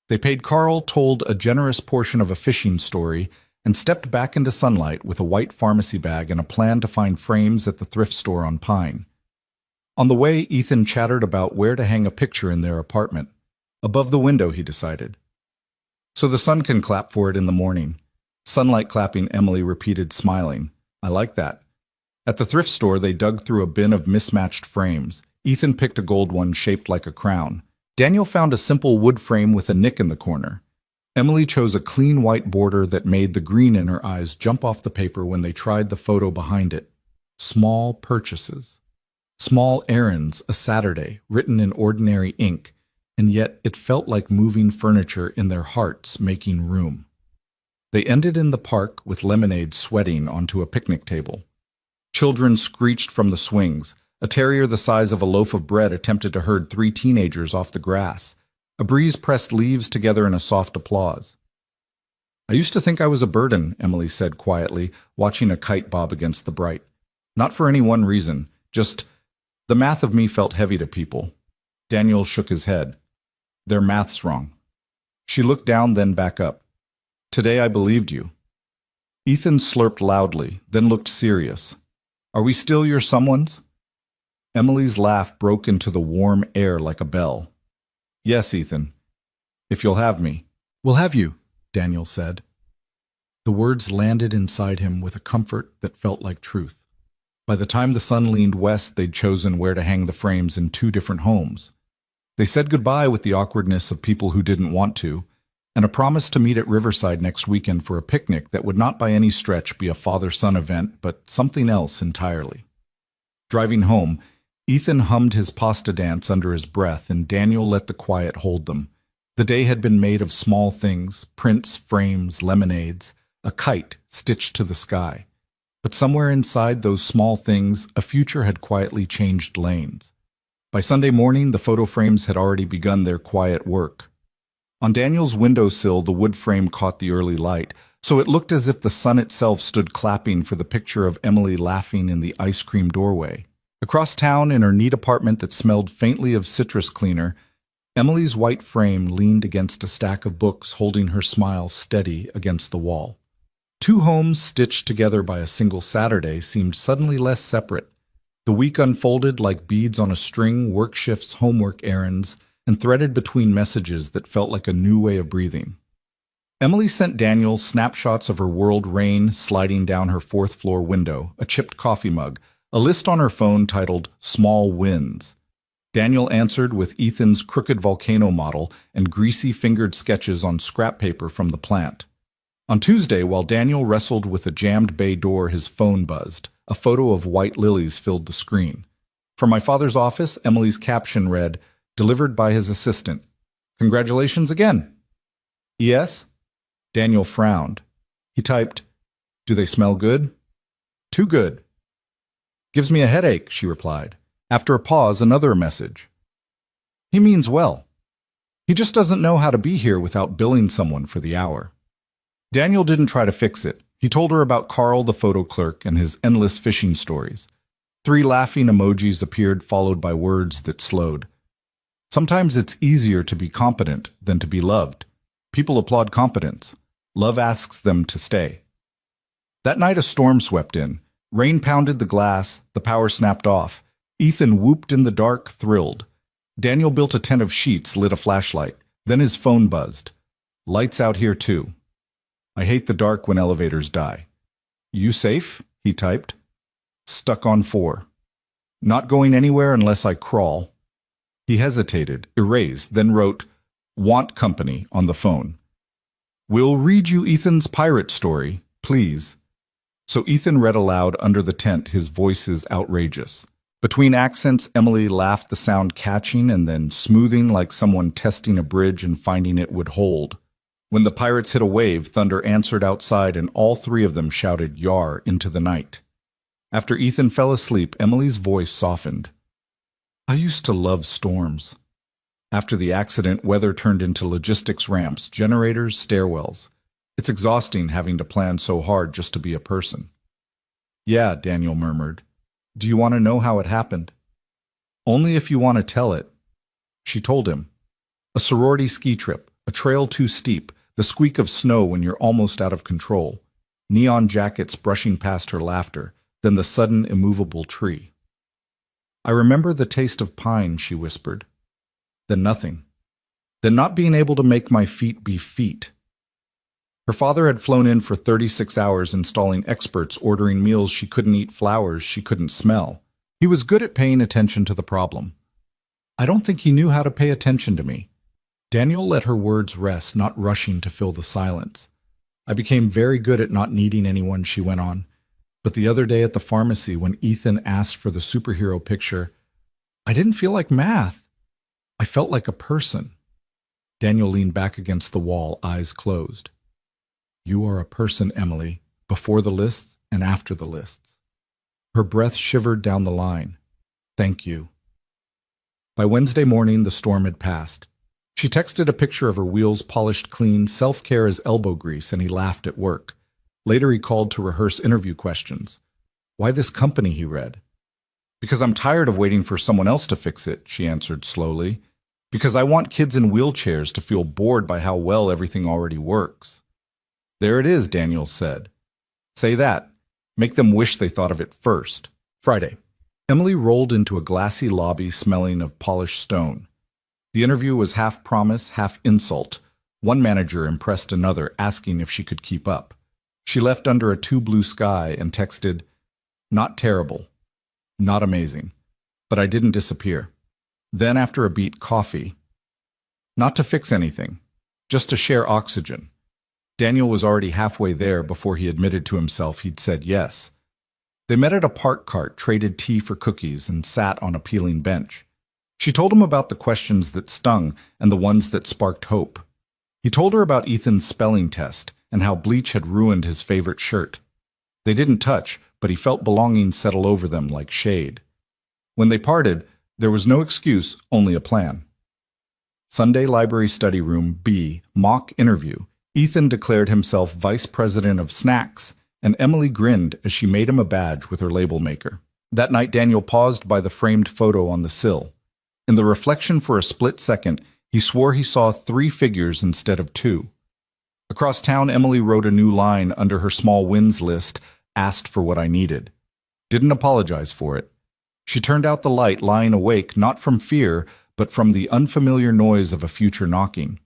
They paid Carl, told a generous portion of a fishing story, and stepped back into sunlight with a white pharmacy bag and a plan to find frames at the thrift store on Pine. On the way, Ethan chattered about where to hang a picture in their apartment. Above the window, he decided. "So the sun can clap for it in the morning." "Sunlight clapping," Emily repeated, smiling. "I like that." At the thrift store, they dug through a bin of mismatched frames. Ethan picked a gold one shaped like a crown. Daniel found a simple wood frame with a nick in the corner. Emily chose a clean white border that made the green in her eyes jump off the paper when they tried the photo behind it. Small purchases. Small errands, a Saturday, written in ordinary ink, and yet it felt like moving furniture in their hearts, making room. They ended in the park with lemonade sweating onto a picnic table. Children screeched from the swings. A terrier the size of a loaf of bread attempted to herd three teenagers off the grass. A breeze pressed leaves together in a soft applause. "I used to think I was a burden," Emily said quietly, watching a kite bob against the bright. "Not for any one reason, just the math of me felt heavy to people." Daniel shook his head. "Their math's wrong." She looked down, then back up. "Today I believed you." Ethan slurped loudly, then looked serious. "Are we still your someones?" Emily's laugh broke into the warm air like a bell. "Yes, Ethan. If you'll have me." "We'll have you," Daniel said. The words landed inside him with a comfort that felt like truth. By the time the sun leaned west, they'd chosen where to hang the frames in two different homes. They said goodbye with the awkwardness of people who didn't want to, and a promise to meet at Riverside next weekend for a picnic that would not by any stretch be a father-son event, but something else entirely. Driving home, Ethan hummed his pasta dance under his breath, and Daniel let the quiet hold them. The day had been made of small things, prints, frames, lemonades, a kite stitched to the sky. But somewhere inside those small things, a future had quietly changed lanes. By Sunday morning, the photo frames had already begun their quiet work. On Daniel's windowsill, the wood frame caught the early light, so it looked as if the sun itself stood clapping for the picture of Emily laughing in the ice cream doorway. Across town, in her neat apartment that smelled faintly of citrus cleaner, Emily's white frame leaned against a stack of books, holding her smile steady against the wall. Two homes stitched together by a single Saturday seemed suddenly less separate. The week unfolded like beads on a string, work shifts, homework errands, and threaded between messages that felt like a new way of breathing. Emily sent Daniel snapshots of her world rain sliding down her fourth-floor window, a chipped coffee mug, a list on her phone titled Small Wins. Daniel answered with Ethan's crooked volcano model and greasy-fingered sketches on scrap paper from the plant. On Tuesday, while Daniel wrestled with a jammed bay door, his phone buzzed. A photo of white lilies filled the screen. From my father's office, Emily's caption read, delivered by his assistant. Congratulations again. Yes? Daniel frowned. He typed, Do they smell good? Too good. Gives me a headache, she replied. After a pause, another message. He means well. He just doesn't know how to be here without billing someone for the hour. Daniel didn't try to fix it. He told her about Carl the photo clerk and his endless fishing stories. 3 laughing emojis appeared, followed by words that slowed. Sometimes it's easier to be competent than to be loved. People applaud competence. Love asks them to stay. That night a storm swept in. Rain pounded the glass, the power snapped off. Ethan whooped in the dark, thrilled. Daniel built a tent of sheets, lit a flashlight. Then his phone buzzed. Lights out here too. I hate the dark when elevators die. You safe? He typed. Stuck on 4. Not going anywhere unless I crawl. He hesitated, erased, then wrote, Want company on the phone. We'll read you Ethan's pirate story, please. So Ethan read aloud under the tent, his voices outrageous. Between accents, Emily laughed, the sound catching and then smoothing like someone testing a bridge and finding it would hold. When the pirates hit a wave, thunder answered outside and all 3 of them shouted Yar into the night. After Ethan fell asleep, Emily's voice softened. I used to love storms. After the accident, weather turned into logistics ramps, generators, stairwells. It's exhausting having to plan so hard just to be a person. Yeah, Daniel murmured. Do you want to know how it happened? Only if you want to tell it. She told him. A sorority ski trip, a trail too steep, the squeak of snow when you're almost out of control, neon jackets brushing past her laughter, then the sudden immovable tree. I remember the taste of pine, she whispered. Then nothing. Then not being able to make my feet be feet. Her father had flown in for 36 hours installing experts, ordering meals she couldn't eat, flowers she couldn't smell. He was good at paying attention to the problem. I don't think he knew how to pay attention to me. Daniel let her words rest, not rushing to fill the silence. I became very good at not needing anyone, she went on. But the other day at the pharmacy, when Ethan asked for the superhero picture, I didn't feel like math. I felt like a person. Daniel leaned back against the wall, eyes closed. You are a person, Emily, before the lists and after the lists. Her breath shivered down the line. Thank you. By Wednesday morning, the storm had passed. She texted a picture of her wheels polished clean, self-care as elbow grease, and he laughed at work. Later he called to rehearse interview questions. Why this company, he read. Because I'm tired of waiting for someone else to fix it, she answered slowly. Because I want kids in wheelchairs to feel bored by how well everything already works. There it is, Daniel said. Say that. Make them wish they thought of it first. Friday. Emily rolled into a glassy lobby smelling of polished stone. The interview was half promise, half insult. One manager impressed another, asking if she could keep up. She left under a too blue sky and texted, Not terrible. Not amazing. But I didn't disappear. Then after a beat, coffee. Not to fix anything. Just to share oxygen. Daniel was already halfway there before he admitted to himself he'd said yes. They met at a park cart, traded tea for cookies, and sat on a peeling bench. She told him about the questions that stung and the ones that sparked hope. He told her about Ethan's spelling test and how bleach had ruined his favorite shirt. They didn't touch, but he felt belonging settle over them like shade. When they parted, there was no excuse, only a plan. Sunday Library Study Room B, mock interview. Ethan declared himself vice president of snacks, and Emily grinned as she made him a badge with her label maker. That night, Daniel paused by the framed photo on the sill. In the reflection for a split second, he swore he saw 3 figures instead of 2. Across town, Emily wrote a new line under her small wins list, asked for what I needed. Didn't apologize for it. She turned out the light, lying awake, not from fear, but from the unfamiliar noise of a future knocking.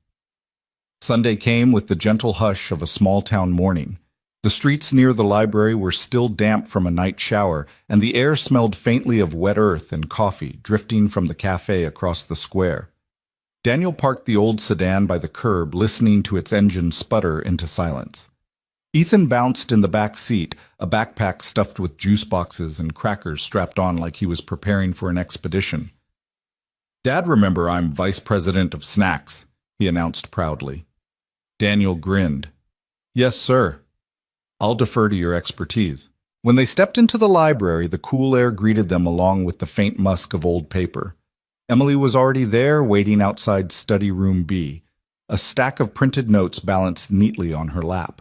Sunday came with the gentle hush of a small-town morning. The streets near the library were still damp from a night shower, and the air smelled faintly of wet earth and coffee drifting from the cafe across the square. Daniel parked the old sedan by the curb, listening to its engine sputter into silence. Ethan bounced in the back seat, a backpack stuffed with juice boxes and crackers strapped on like he was preparing for an expedition. Dad, remember I'm vice president of snacks, he announced proudly. Daniel grinned. Yes, sir. I'll defer to your expertise. When they stepped into the library, the cool air greeted them along with the faint musk of old paper. Emily was already there, waiting outside study room B, a stack of printed notes balanced neatly on her lap.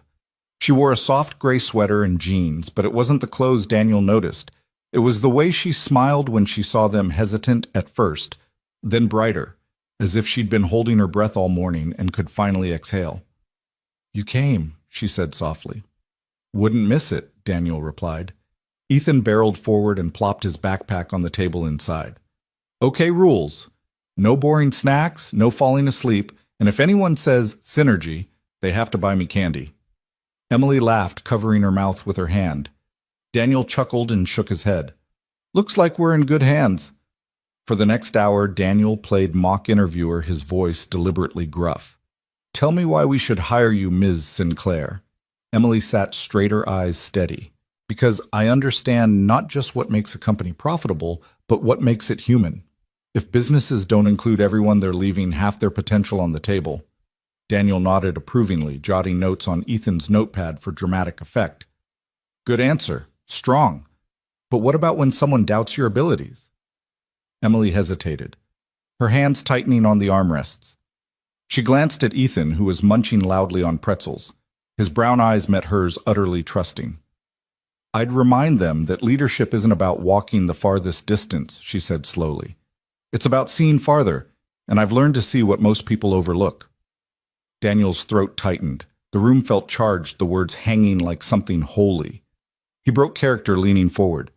She wore a soft gray sweater and jeans, but it wasn't the clothes Daniel noticed. It was the way she smiled when she saw them, hesitant at first, then brighter, as if she'd been holding her breath all morning and could finally exhale. You came, she said softly. Wouldn't miss it, Daniel replied. Ethan barreled forward and plopped his backpack on the table inside. Okay, rules. No boring snacks, no falling asleep, and if anyone says synergy, they have to buy me candy. Emily laughed, covering her mouth with her hand. Daniel chuckled and shook his head. Looks like we're in good hands. For the next hour, Daniel played mock interviewer, his voice deliberately gruff. Tell me why we should hire you, Ms. Sinclair. Emily sat straight, her eyes steady. Because I understand not just what makes a company profitable, but what makes it human. If businesses don't include everyone, they're leaving half their potential on the table. Daniel nodded approvingly, jotting notes on Ethan's notepad for dramatic effect. Good answer. Strong. But what about when someone doubts your abilities? Emily hesitated, her hands tightening on the armrests. She glanced at Ethan, who was munching loudly on pretzels. His brown eyes met hers, utterly trusting. I'd remind them that leadership isn't about walking the farthest distance, she said slowly. It's about seeing farther, and I've learned to see what most people overlook. Daniel's throat tightened. The room felt charged, the words hanging like something holy. He broke character, leaning forward.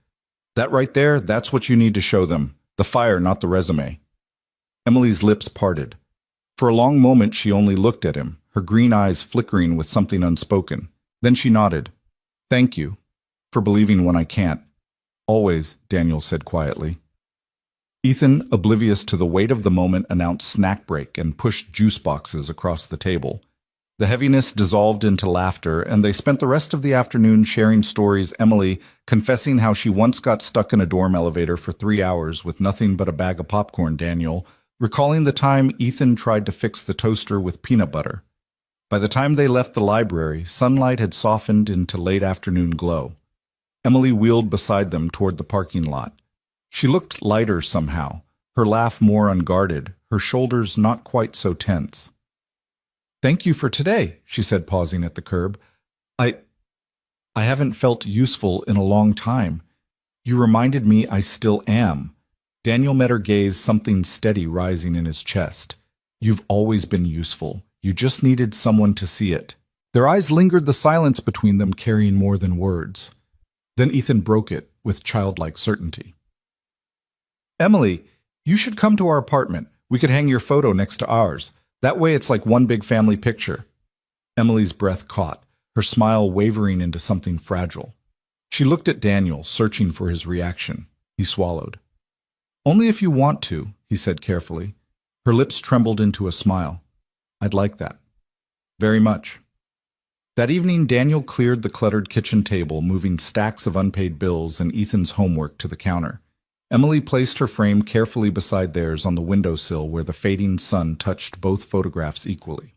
That right there, that's what you need to show them. The fire, not the resume. Emily's lips parted. For a long moment, she only looked at him, her green eyes flickering with something unspoken. Then she nodded. Thank you. For believing when I can't. Always, Daniel said quietly. Ethan, oblivious to the weight of the moment, announced snack break and pushed juice boxes across the table. The heaviness dissolved into laughter, and they spent the rest of the afternoon sharing stories, Emily confessing how she once got stuck in a dorm elevator for 3 hours with nothing but a bag of popcorn, Daniel, recalling the time Ethan tried to fix the toaster with peanut butter. By the time they left the library, sunlight had softened into late afternoon glow. Emily wheeled beside them toward the parking lot. She looked lighter somehow, her laugh more unguarded, her shoulders not quite so tense. Thank you for today, she said, pausing at the curb. I haven't felt useful in a long time. You reminded me I still am. Daniel met her gaze, something steady rising in his chest. You've always been useful. You just needed someone to see it. Their eyes lingered, the silence between them carrying more than words. Then Ethan broke it with childlike certainty. Emily, you should come to our apartment. We could hang your photo next to ours. That way it's like one big family picture. Emily's breath caught, her smile wavering into something fragile. She looked at Daniel, searching for his reaction. He swallowed. Only if you want to, he said carefully. Her lips trembled into a smile. I'd like that. Very much. That evening, Daniel cleared the cluttered kitchen table, moving stacks of unpaid bills and Ethan's homework to the counter. Emily placed her frame carefully beside theirs on the windowsill where the fading sun touched both photographs equally.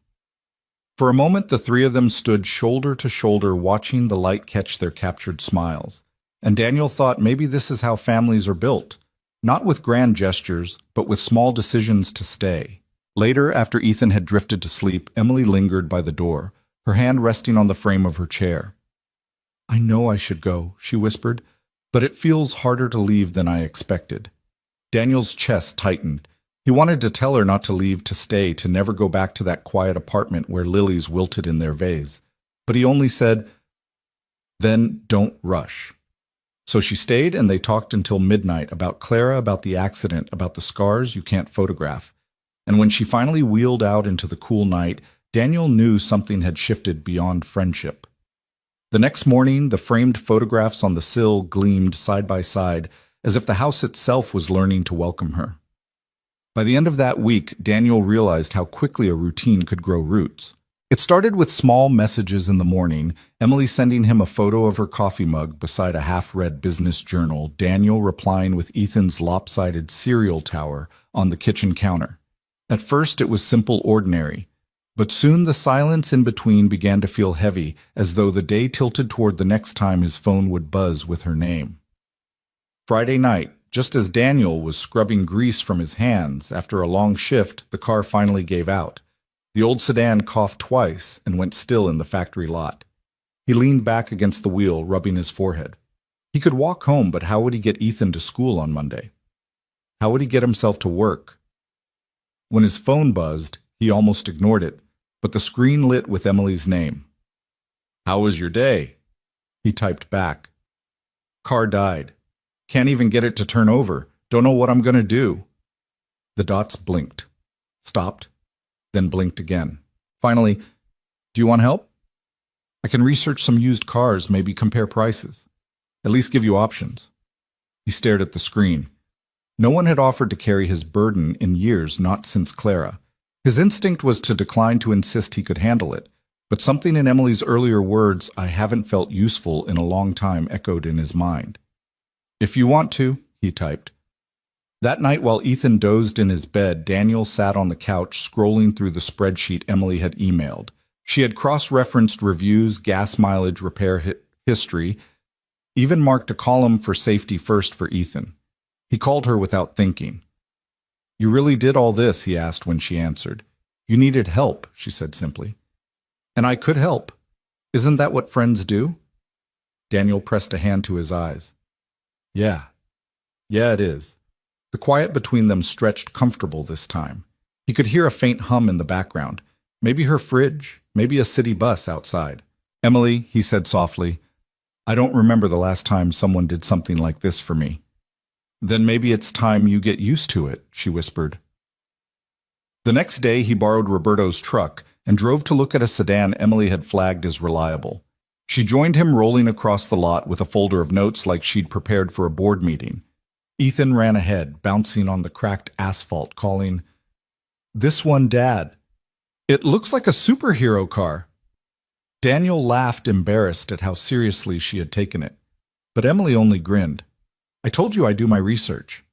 For a moment, the three of them stood shoulder to shoulder, watching the light catch their captured smiles. And Daniel thought maybe this is how families are built, not with grand gestures, but with small decisions to stay. Later, after Ethan had drifted to sleep, Emily lingered by the door, her hand resting on the frame of her chair. I know I should go, she whispered, but it feels harder to leave than I expected. Daniel's chest tightened. He wanted to tell her not to leave, to stay, to never go back to that quiet apartment where lilies wilted in their vase. But he only said, then don't rush. So she stayed, and they talked until midnight about Clara, about the accident, about the scars you can't photograph. And when she finally wheeled out into the cool night, Daniel knew something had shifted beyond friendship. The next morning, the framed photographs on the sill gleamed side by side, as if the house itself was learning to welcome her. By the end of that week, Daniel realized how quickly a routine could grow roots. It started with small messages in the morning, Emily sending him a photo of her coffee mug beside a half-read business journal, Daniel replying with Ethan's lopsided cereal tower on the kitchen counter. At first it was simple, ordinary, but soon the silence in between began to feel heavy, as though the day tilted toward the next time his phone would buzz with her name. Friday night, just as Daniel was scrubbing grease from his hands after a long shift, the car finally gave out. The old sedan coughed twice and went still in the factory lot. He leaned back against the wheel, rubbing his forehead. He could walk home, but how would he get Ethan to school on Monday? How would he get himself to work? When his phone buzzed, he almost ignored it, but the screen lit with Emily's name. "How was your day?" He typed back. "Car died. Can't even get it to turn over. Don't know what I'm going to do." The dots blinked, stopped, then blinked again. Finally, "Do you want help? I can research some used cars, maybe compare prices. At least give you options." He stared at the screen. No one had offered to carry his burden in years, not since Clara. His instinct was to decline to insist he could handle it, but something in Emily's earlier words, "I haven't felt useful in a long time," echoed in his mind. "If you want to," he typed. That night, while Ethan dozed in his bed, Daniel sat on the couch scrolling through the spreadsheet Emily had emailed. She had cross-referenced reviews, gas mileage, repair history, even marked a column for safety first for Ethan. He called her without thinking. "You really did all this?" he asked when she answered. "You needed help," she said simply. "And I could help. Isn't that what friends do?" Daniel pressed a hand to his eyes. Yeah, it is." The quiet between them stretched comfortable this time. He could hear a faint hum in the background. Maybe her fridge, maybe a city bus outside. "Emily," he said softly, "I don't remember the last time someone did something like this for me." "Then maybe it's time you get used to it," she whispered. The next day he borrowed Roberto's truck and drove to look at a sedan Emily had flagged as reliable. She joined him rolling across the lot with a folder of notes like she'd prepared for a board meeting. Ethan ran ahead, bouncing on the cracked asphalt, calling, "This one, Dad. It looks like a superhero car." Daniel laughed, embarrassed at how seriously she had taken it. But Emily only grinned. "I told you I do my research."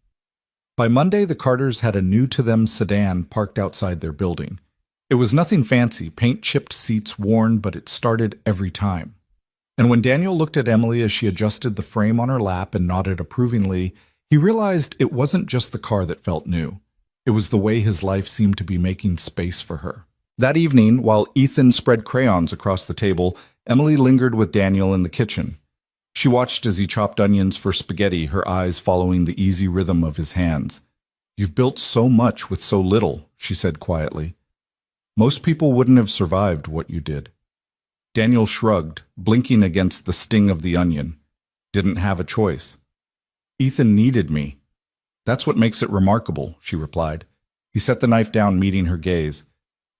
By Monday, the Carters had a new-to-them sedan parked outside their building. It was nothing fancy, paint-chipped seats worn, but it started every time. And when Daniel looked at Emily as she adjusted the frame on her lap and nodded approvingly, he realized it wasn't just the car that felt new. It was the way his life seemed to be making space for her. That evening, while Ethan spread crayons across the table, Emily lingered with Daniel in the kitchen. She watched as he chopped onions for spaghetti, her eyes following the easy rhythm of his hands. "You've built so much with so little," she said quietly. "Most people wouldn't have survived what you did." Daniel shrugged, blinking against the sting of the onion. "Didn't have a choice. Ethan needed me. That's what makes it remarkable," she replied. He set the knife down, meeting her gaze.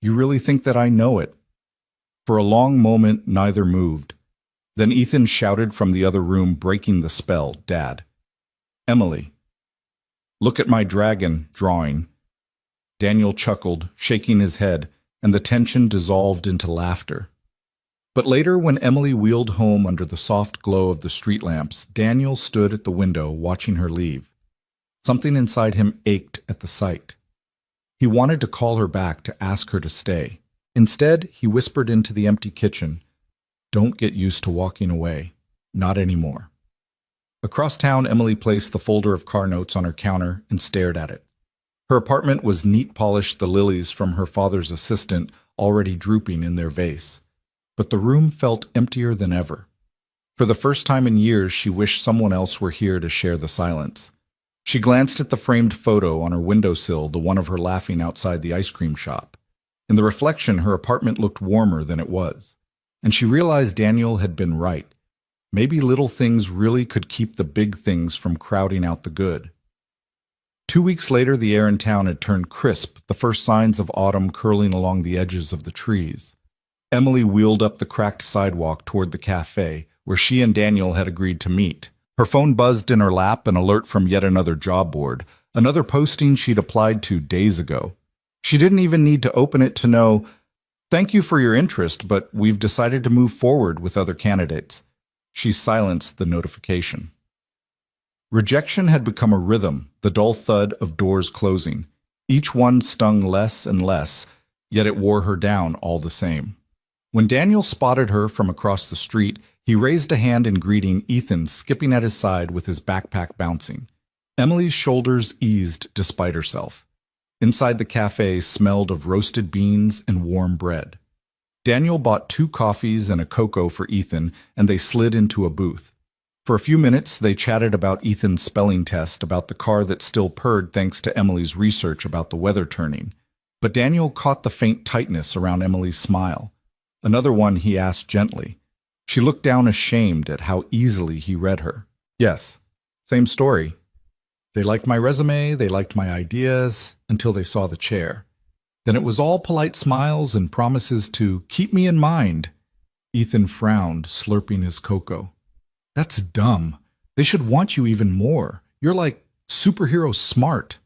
"You really think that I know it?" For a long moment, neither moved. Then Ethan shouted from the other room, breaking the spell, "Dad." "Emily, look at my dragon drawing." Daniel chuckled, shaking his head, and the tension dissolved into laughter. But later, when Emily wheeled home under the soft glow of the street lamps, Daniel stood at the window watching her leave. Something inside him ached at the sight. He wanted to call her back to ask her to stay. Instead, he whispered into the empty kitchen, "Don't get used to walking away. Not anymore." Across town, Emily placed the folder of car notes on her counter and stared at it. Her apartment was neat, polished, the lilies from her father's assistant already drooping in their vase. But the room felt emptier than ever. For the first time in years, she wished someone else were here to share the silence. She glanced at the framed photo on her windowsill, the one of her laughing outside the ice cream shop. In the reflection, her apartment looked warmer than it was. And she realized Daniel had been right. Maybe little things really could keep the big things from crowding out the good. 2 weeks later, the air in town had turned crisp, the first signs of autumn curling along the edges of the trees. Emily wheeled up the cracked sidewalk toward the cafe, where she and Daniel had agreed to meet. Her phone buzzed in her lap, an alert from yet another job board, another posting she'd applied to days ago. She didn't even need to open it to know Thank you for your interest, but we've decided to move forward with other candidates. She silenced the notification. Rejection had become a rhythm, the dull thud of doors closing. Each one stung less and less, yet it wore her down all the same. When Daniel spotted her from across the street, he raised a hand in greeting, Ethan skipping at his side with his backpack bouncing. Emily's shoulders eased despite herself. Inside the cafe smelled of roasted beans and warm bread. Daniel bought 2 coffees and a cocoa for Ethan, and they slid into a booth. For a few minutes, they chatted about Ethan's spelling test, about the car that still purred thanks to Emily's research about the weather turning. But Daniel caught the faint tightness around Emily's smile. Another one he asked gently. She looked down ashamed at how easily he read her. Yes, same story. They liked my resume, they liked my ideas, until they saw the chair. Then it was all polite smiles and promises to keep me in mind. Ethan frowned, slurping his cocoa. That's dumb. They should want you even more. You're like superhero smart.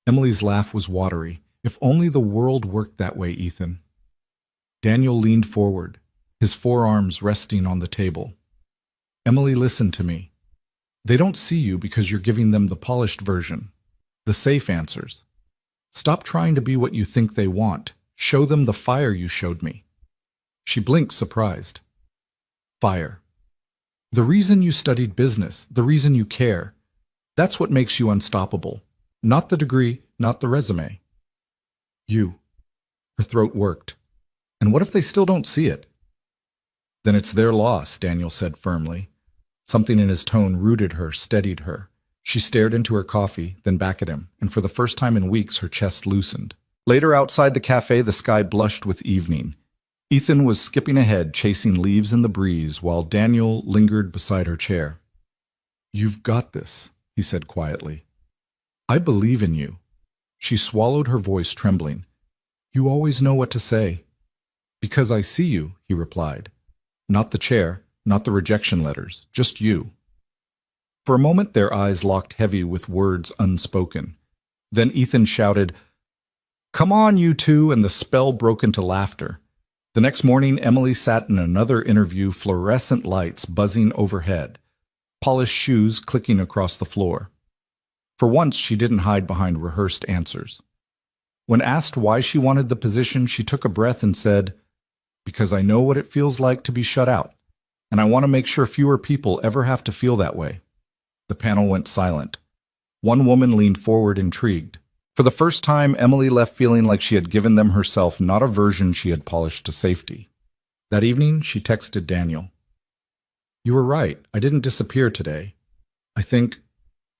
Emily's laugh was watery. If only the world worked that way, Ethan. Daniel leaned forward, his forearms resting on the table. Emily, listen to me. They don't see you because you're giving them the polished version, the safe answers. Stop trying to be what you think they want. Show them the fire you showed me. She blinked, surprised. Fire. The reason you studied business, the reason you care. That's what makes you unstoppable. Not the degree, not the resume. You. Her throat worked. And what if they still don't see it? Then it's their loss, Daniel said firmly. Something in his tone rooted her, steadied her. She stared into her coffee, then back at him, and for the first time in weeks her chest loosened. Later, outside the cafe, the sky blushed with evening. Ethan was skipping ahead, chasing leaves in the breeze, while Daniel lingered beside her chair. You've got this, he said quietly. I believe in you. She swallowed, her voice trembling. You always know what to say. Because I see you, he replied. Not the chair, not the rejection letters, just you. For a moment their eyes locked heavy with words unspoken. Then Ethan shouted, Come on, you two, and the spell broke into laughter. The next morning, Emily sat in another interview, fluorescent lights buzzing overhead, polished shoes clicking across the floor. For once, she didn't hide behind rehearsed answers. When asked why she wanted the position, she took a breath and said, Because I know what it feels like to be shut out, and I want to make sure fewer people ever have to feel that way. The panel went silent. One woman leaned forward, intrigued. For the first time, Emily left feeling like she had given them herself, not a version she had polished to safety. That evening, she texted Daniel. You were right. I didn't disappear today. I think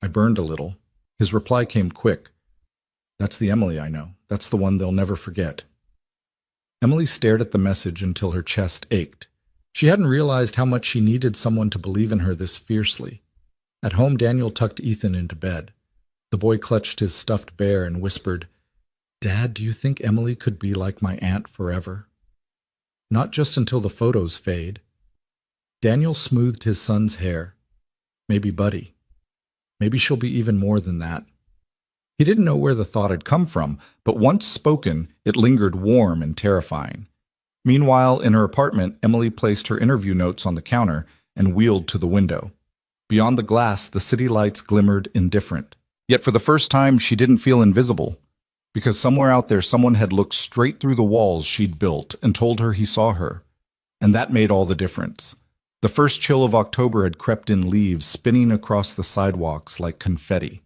I burned a little. His reply came quick. That's the Emily I know. That's the one they'll never forget. Emily stared at the message until her chest ached. She hadn't realized how much she needed someone to believe in her this fiercely. At home, Daniel tucked Ethan into bed. The boy clutched his stuffed bear and whispered, Dad, do you think Emily could be like my aunt forever? Not just until the photos fade. Daniel smoothed his son's hair. Maybe Buddy. Maybe she'll be even more than that. He didn't know where the thought had come from, but once spoken, it lingered warm and terrifying. Meanwhile, in her apartment, Emily placed her interview notes on the counter and wheeled to the window. Beyond the glass, the city lights glimmered indifferent. Yet for the first time, she didn't feel invisible, because somewhere out there someone had looked straight through the walls she'd built and told her he saw her. And that made all the difference. The first chill of October had crept in, leaves spinning across the sidewalks like confetti.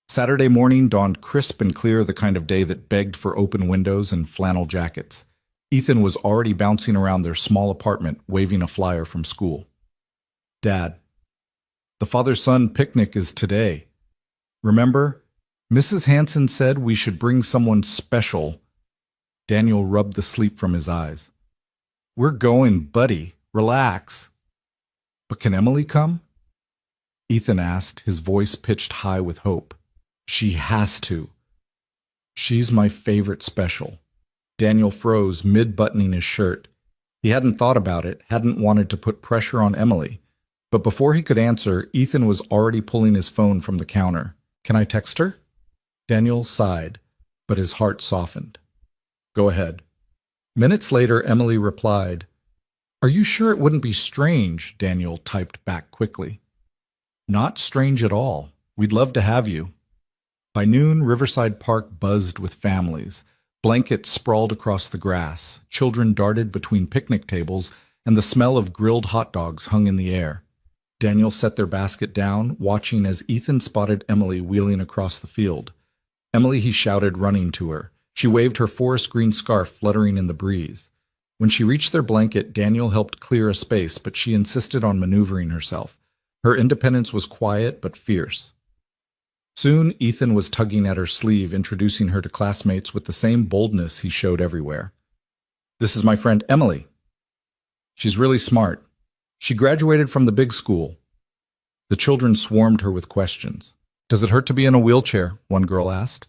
Saturday morning dawned crisp and clear, the kind of day that begged for open windows and flannel jackets. Ethan was already bouncing around their small apartment, waving a flyer from school. Dad, the father-son picnic is today. Remember, Mrs. Hanson said we should bring someone special. Daniel rubbed the sleep from his eyes. We're going, buddy. Relax. But can Emily come? Ethan asked, his voice pitched high with hope. She has to. She's my favorite special. Daniel froze, mid-buttoning his shirt. He hadn't thought about it, hadn't wanted to put pressure on Emily. But before he could answer, Ethan was already pulling his phone from the counter. Can I text her? Daniel sighed, but his heart softened. Go ahead. Minutes later, Emily replied, "Are you sure it wouldn't be strange?" Daniel typed back quickly. "Not strange at all. We'd love to have you." By noon, Riverside Park buzzed with families. Blankets sprawled across the grass, children darted between picnic tables, and the smell of grilled hot dogs hung in the air. Daniel set their basket down, watching as Ethan spotted Emily wheeling across the field. "Emily," he shouted, running to her. She waved her forest green scarf fluttering in the breeze. When she reached their blanket, Daniel helped clear a space, but she insisted on maneuvering herself. Her independence was quiet but fierce. Soon, Ethan was tugging at her sleeve, introducing her to classmates with the same boldness he showed everywhere. "This is my friend Emily. She's really smart. She graduated from the big school." The children swarmed her with questions. "Does it hurt to be in a wheelchair?" one girl asked.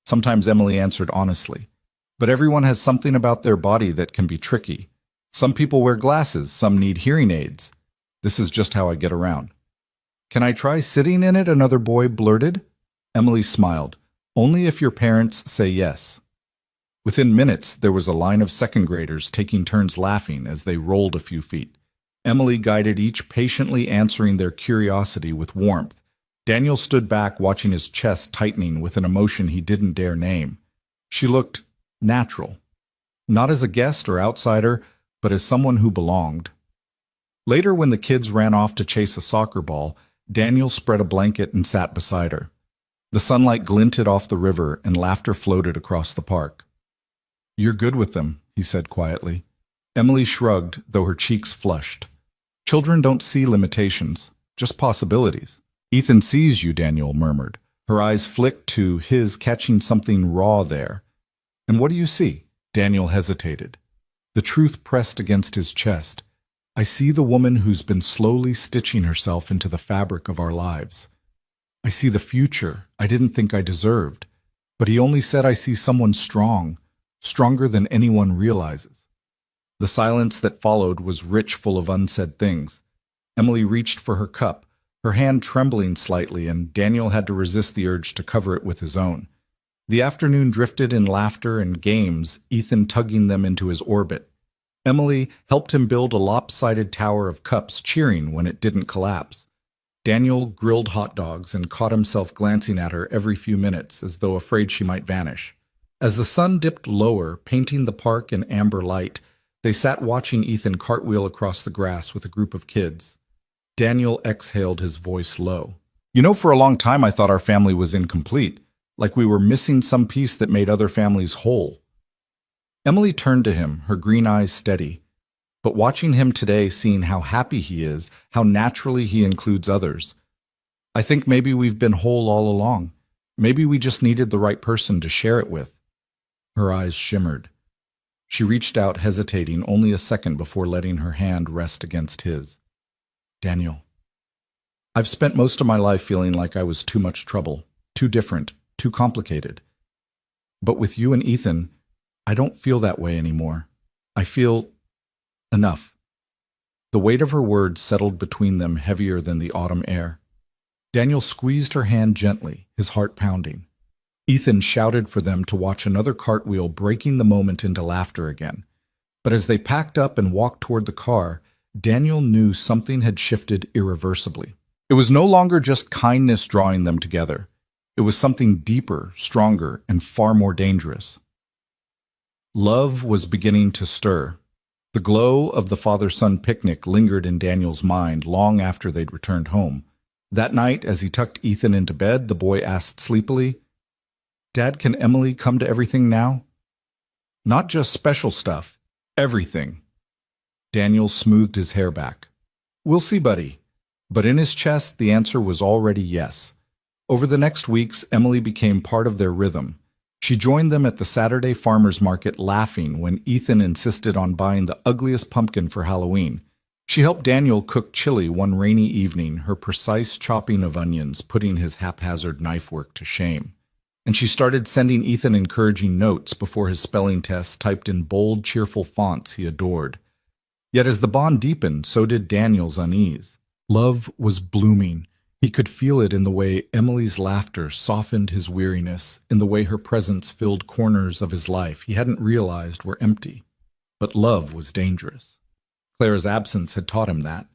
Sometimes Emily answered honestly. "But everyone has something about their body that can be tricky. Some people wear glasses, some need hearing aids. This is just how I get around." "Can I try sitting in it?" another boy blurted. Emily smiled. "Only if your parents say yes." Within minutes, there was a line of second graders taking turns laughing as they rolled a few feet. Emily guided each, patiently answering their curiosity with warmth. Daniel stood back, watching his chest tightening with an emotion he didn't dare name. She looked natural. Not as a guest or outsider, but as someone who belonged. Later, when the kids ran off to chase a soccer ball, Daniel spread a blanket and sat beside her. The sunlight glinted off the river and laughter floated across the park. "You're good with them," he said quietly. Emily shrugged, though her cheeks flushed. "Children don't see limitations, just possibilities." "Ethan sees you," Daniel murmured. Her eyes flicked to his, catching something raw there. "And what do you see?" Daniel hesitated. The truth pressed against his chest. "I see the woman who's been slowly stitching herself into the fabric of our lives. I see the future I didn't think I deserved." But he only said, "I see someone strong, stronger than anyone realizes." The silence that followed was rich, full of unsaid things. Emily reached for her cup, her hand trembling slightly, and Daniel had to resist the urge to cover it with his own. The afternoon drifted in laughter and games, Ethan tugging them into his orbit. Emily helped him build a lopsided tower of cups, cheering when it didn't collapse. Daniel grilled hot dogs and caught himself glancing at her every few minutes, as though afraid she might vanish. As the sun dipped lower, painting the park in amber light, they sat watching Ethan cartwheel across the grass with a group of kids. Daniel exhaled, his voice low. "You know, for a long time I thought our family was incomplete, like we were missing some piece that made other families whole." Emily turned to him, her green eyes steady. But watching him today, seeing how happy he is, how naturally he includes others, "I think maybe we've been whole all along. Maybe we just needed the right person to share it with." Her eyes shimmered. She reached out, hesitating only a second before letting her hand rest against his. "Daniel, I've spent most of my life feeling like I was too much trouble, too different, too complicated. But with you and Ethan, I don't feel that way anymore. I feel enough." The weight of her words settled between them, heavier than the autumn air. Daniel squeezed her hand gently, his heart pounding. Ethan shouted for them to watch another cartwheel, breaking the moment into laughter again. But as they packed up and walked toward the car, Daniel knew something had shifted irreversibly. It was no longer just kindness drawing them together. It was something deeper, stronger, and far more dangerous. Love was beginning to stir. The glow of the father-son picnic lingered in Daniel's mind long after they'd returned home. That night, as he tucked Ethan into bed, the boy asked sleepily, "Dad, can Emily come to everything now?" "Not just special stuff, everything." Daniel smoothed his hair back. "We'll see, buddy." But in his chest, the answer was already yes. Over the next weeks, Emily became part of their rhythm. She joined them at the Saturday farmers market, laughing when Ethan insisted on buying the ugliest pumpkin for Halloween. She helped Daniel cook chili one rainy evening, her precise chopping of onions putting his haphazard knife work to shame. And she started sending Ethan encouraging notes before his spelling tests, typed in bold, cheerful fonts he adored. Yet as the bond deepened, so did Daniel's unease. Love was blooming. He could feel it in the way Emily's laughter softened his weariness, in the way her presence filled corners of his life he hadn't realized were empty. but love was dangerous. Clara's absence had taught him that,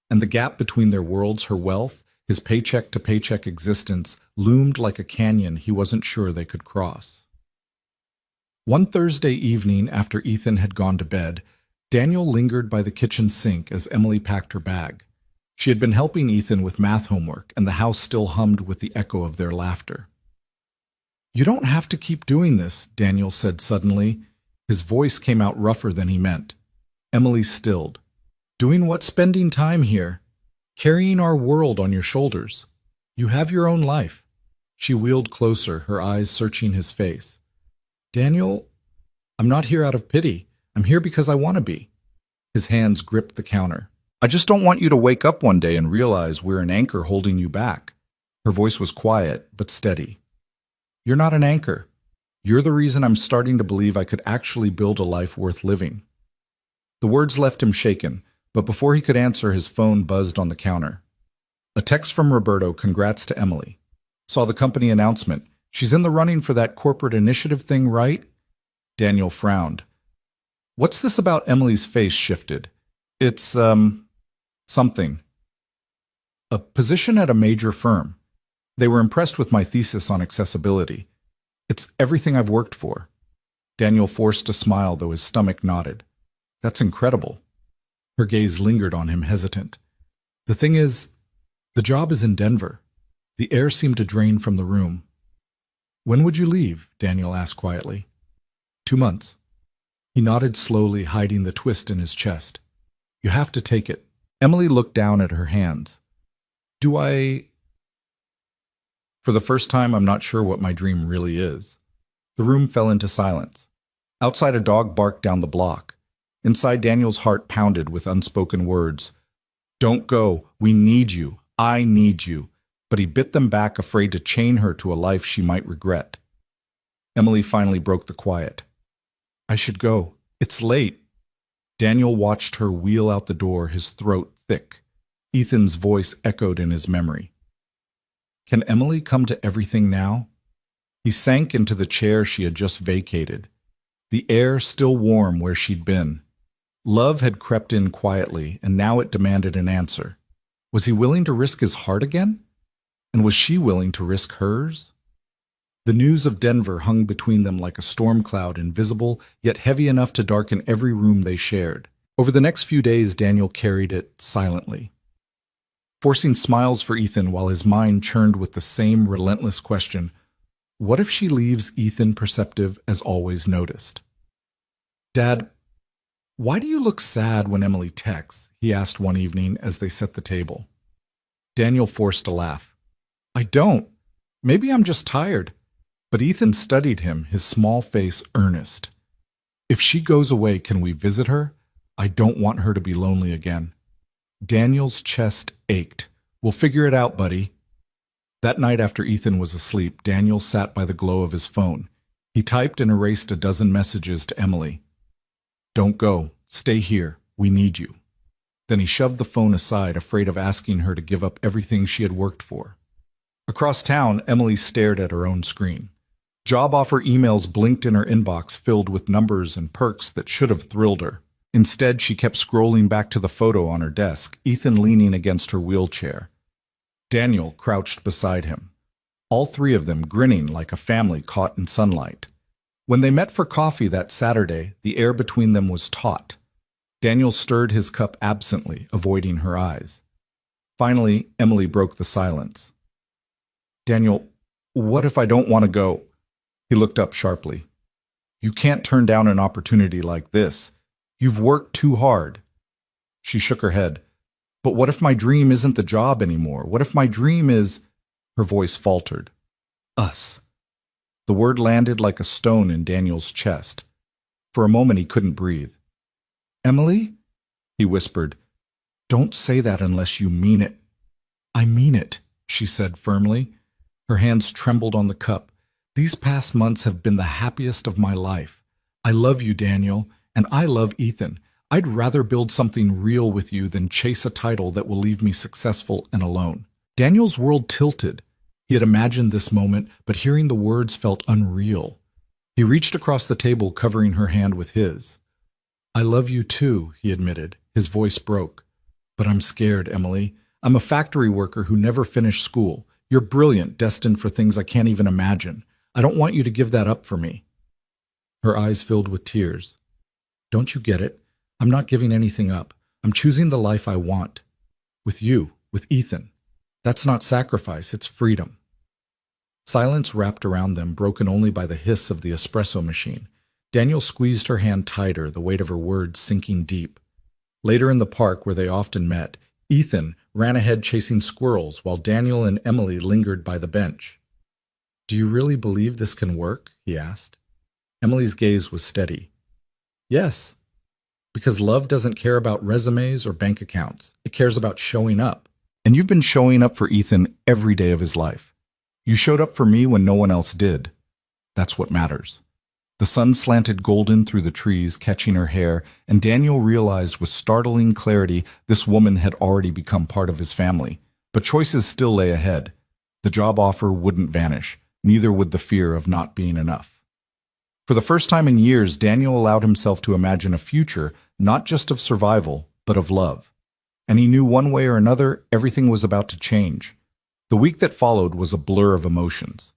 and the gap between their worlds, her wealth, his paycheck-to-paycheck existence, loomed like a canyon he wasn't sure they could cross. One Thursday evening after Ethan had gone to bed, Daniel lingered by the kitchen sink as Emily packed her bag. She had been helping Ethan with math homework, and the house still hummed with the echo of their laughter. "You don't have to keep doing this," Daniel said suddenly. His voice came out rougher than he meant. Emily stilled. "Doing what? Spending time here, carrying our world on your shoulders. You have your own life." She wheeled closer, her eyes searching his face. "Daniel, I'm not here out of pity. I'm here because I want to be." His hands gripped the counter. "I just don't want you to wake up one day and realize we're an anchor holding you back." Her voice was quiet, but steady. "You're not an anchor. You're the reason I'm starting to believe I could actually build a life worth living." The words left him shaken, but before he could answer, his phone buzzed on the counter. A text from Roberto, "Congrats to Emily. Saw the company announcement. She's in the running for that corporate initiative thing, right?" Daniel frowned. "What's this about?" Emily's face shifted. "It's, something. A position at a major firm. They were impressed with my thesis on accessibility. It's everything I've worked for." Daniel forced a smile, though his stomach knotted. "That's incredible." Her gaze lingered on him, hesitant. "The thing is, the job is in Denver." The air seemed to drain from the room. "When would you leave?" Daniel asked quietly. 2 months. He nodded slowly, hiding the twist in his chest. "You have to take it." Emily looked down at her hands. "Do I—" For the first time, I'm not sure what my dream really is." The room fell into silence. Outside, a dog barked down the block. Inside, Daniel's heart pounded with unspoken words. "Don't go. We need you. I need you." But he bit them back, afraid to chain her to a life she might regret. Emily finally broke the quiet. "I should go. It's late." Daniel watched her wheel out the door, his throat thick. Ethan's voice echoed in his memory. "Can Emily come to everything now?" He sank into the chair she had just vacated, the air still warm where she'd been. Love had crept in quietly, and now it demanded an answer. Was he willing to risk his heart again? And was she willing to risk hers? The news of Denver hung between them like a storm cloud, invisible, yet heavy enough to darken every room they shared. Over the next few days, Daniel carried it silently, forcing smiles for Ethan while his mind churned with the same relentless question: what if she leaves Ethan perceptive as always noticed? "Dad, why do you look sad when Emily texts?" he asked one evening as they set the table. Daniel forced a laugh. "I don't. Maybe I'm just tired." But Ethan studied him, his small face earnest. "If she goes away, can we visit her? I don't want her to be lonely again." Daniel's chest ached. "We'll figure it out, buddy." That night after Ethan was asleep, Daniel sat by the glow of his phone. He typed and erased a dozen messages to Emily. "Don't go. Stay here. We need you." Then he shoved the phone aside, afraid of asking her to give up everything she had worked for. Across town, Emily stared at her own screen. Job offer emails blinked in her inbox, filled with numbers and perks that should have thrilled her. Instead, she kept scrolling back to the photo on her desk, Ethan leaning against her wheelchair. Daniel crouched beside him. All three of them grinning like a family caught in sunlight. When they met for coffee that Saturday, the air between them was taut. Daniel stirred his cup absently, avoiding her eyes. Finally, Emily broke the silence. "Daniel, what if I don't want to go?" He looked up sharply. "You can't turn down an opportunity like this. You've worked too hard." She shook her head. "But what if my dream isn't the job anymore? What if my dream is—" Her voice faltered. "Us." The word landed like a stone in Daniel's chest. For a moment he couldn't breathe. "Emily?" he whispered. "Don't say that unless you mean it." "I mean it," she said firmly. Her hands trembled on the cup. "These past months have been the happiest of my life. I love you, Daniel, and I love Ethan. I'd rather build something real with you than chase a title that will leave me successful and alone." Daniel's world tilted. He had imagined this moment, but hearing the words felt unreal. He reached across the table, covering her hand with his. I love you too, he admitted. His voice broke. But I'm scared, Emily. I'm a factory worker who never finished school. You're brilliant, destined for things I can't even imagine. I don't want you to give that up for me. Her eyes filled with tears. Don't you get it? I'm not giving anything up. I'm choosing the life I want. With you, with Ethan. That's not sacrifice, it's freedom. Silence wrapped around them, broken only by the hiss of the espresso machine. Daniel squeezed her hand tighter, the weight of her words sinking deep. Later in the park, where they often met, Ethan ran ahead chasing squirrels while Daniel and Emily lingered by the bench. Do you really believe this can work? He asked. Emily's gaze was steady. Yes, because love doesn't care about resumes or bank accounts. It cares about showing up. And you've been showing up for Ethan every day of his life. You showed up for me when no one else did. That's what matters. The sun slanted golden through the trees, catching her hair, and Daniel realized with startling clarity this woman had already become part of his family. But choices still lay ahead. The job offer wouldn't vanish, neither would the fear of not being enough. For the first time in years, Daniel allowed himself to imagine a future not just of survival, but of love. And he knew one way or another everything was about to change. The week that followed was a blur of emotions.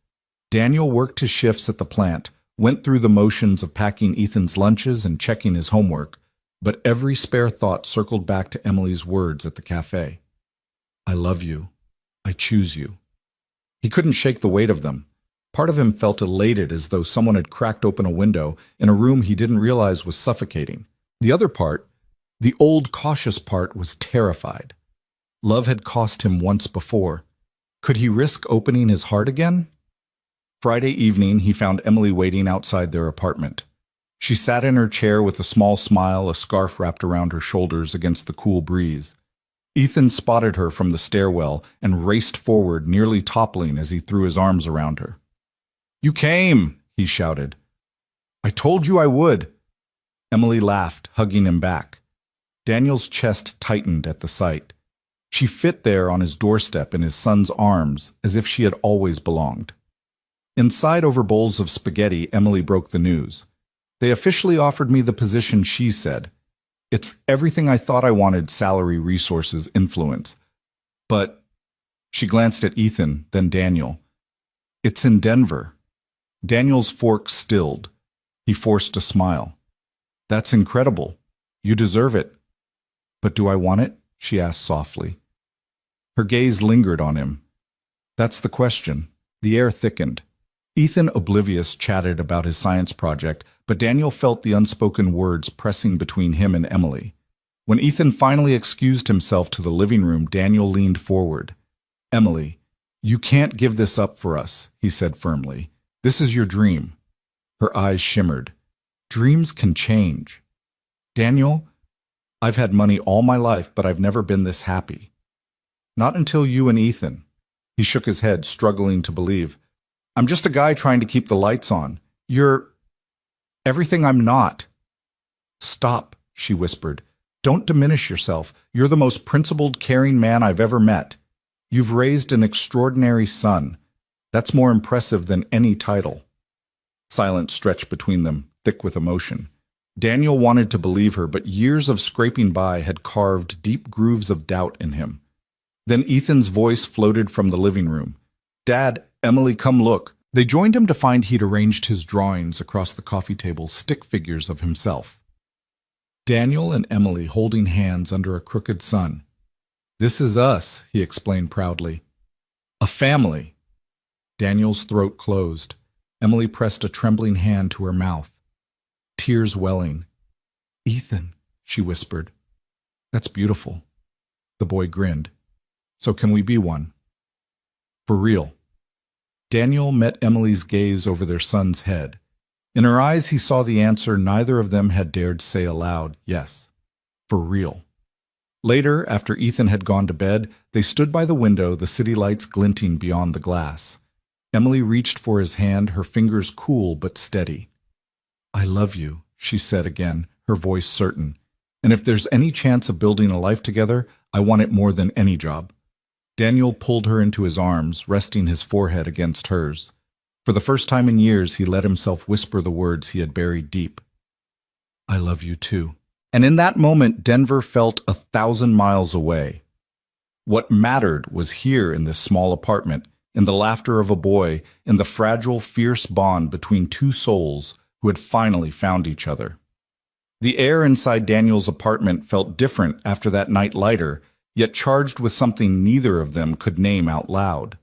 Daniel worked his shifts at the plant, went through the motions of packing Ethan's lunches and checking his homework, but every spare thought circled back to Emily's words at the cafe. I love you. I choose you. He couldn't shake the weight of them. Part of him felt elated, as though someone had cracked open a window in a room he didn't realize was suffocating. The other part, the old cautious part, was terrified. Love had cost him once before. Could he risk opening his heart again? Friday evening, he found Emily waiting outside their apartment. She sat in her chair with a small smile, a scarf wrapped around her shoulders against the cool breeze. Ethan spotted her from the stairwell and raced forward, nearly toppling as he threw his arms around her. You came, he shouted. I told you I would. Emily laughed, hugging him back. Daniel's chest tightened at the sight. She fit there on his doorstep in his son's arms, as if she had always belonged. Inside over bowls of spaghetti, Emily broke the news. They officially offered me the position, she said. It's everything I thought I wanted: salary, resources, influence. But she glanced at Ethan, then Daniel. It's in Denver. Daniel's fork stilled. He forced a smile. That's incredible. You deserve it. But do I want it? She asked softly. Her gaze lingered on him. That's the question. The air thickened. Ethan, oblivious, chatted about his science project, but Daniel felt the unspoken words pressing between him and Emily. When Ethan finally excused himself to the living room, Daniel leaned forward. Emily, you can't give this up for us, he said firmly. This is your dream. Her eyes shimmered. Dreams can change. Daniel, I've had money all my life, but I've never been this happy. Not until you and Ethan. He shook his head, struggling to believe. I'm just a guy trying to keep the lights on. You're everything I'm not. Stop, she whispered. Don't diminish yourself. You're the most principled, caring man I've ever met. You've raised an extraordinary son. That's more impressive than any title. Silence stretched between them, thick with emotion. Daniel wanted to believe her, but years of scraping by had carved deep grooves of doubt in him. Then Ethan's voice floated from the living room. Dad, Emily, come look. They joined him to find he'd arranged his drawings across the coffee table, stick figures of himself. Daniel and Emily holding hands under a crooked sun. This is us, he explained proudly. A family. Daniel's throat closed. Emily pressed a trembling hand to her mouth. Tears welling. Ethan, she whispered. That's beautiful. The boy grinned. So can we be one? For real. Daniel met Emily's gaze over their son's head. In her eyes he saw the answer neither of them had dared say aloud, yes. For real. Later, after Ethan had gone to bed, they stood by the window, the city lights glinting beyond the glass. Emily reached for his hand, her fingers cool but steady. I love you, she said again, her voice certain. And if there's any chance of building a life together, I want it more than any job. Daniel pulled her into his arms, resting his forehead against hers. For the first time in years, he let himself whisper the words he had buried deep. I love you too. And in that moment, Denver felt 1,000 miles away. What mattered was here in this small apartment, in the laughter of a boy, in the fragile, fierce bond between two souls who had finally found each other. The air inside Daniel's apartment felt different after that night lighter, yet charged with something neither of them could name out loud.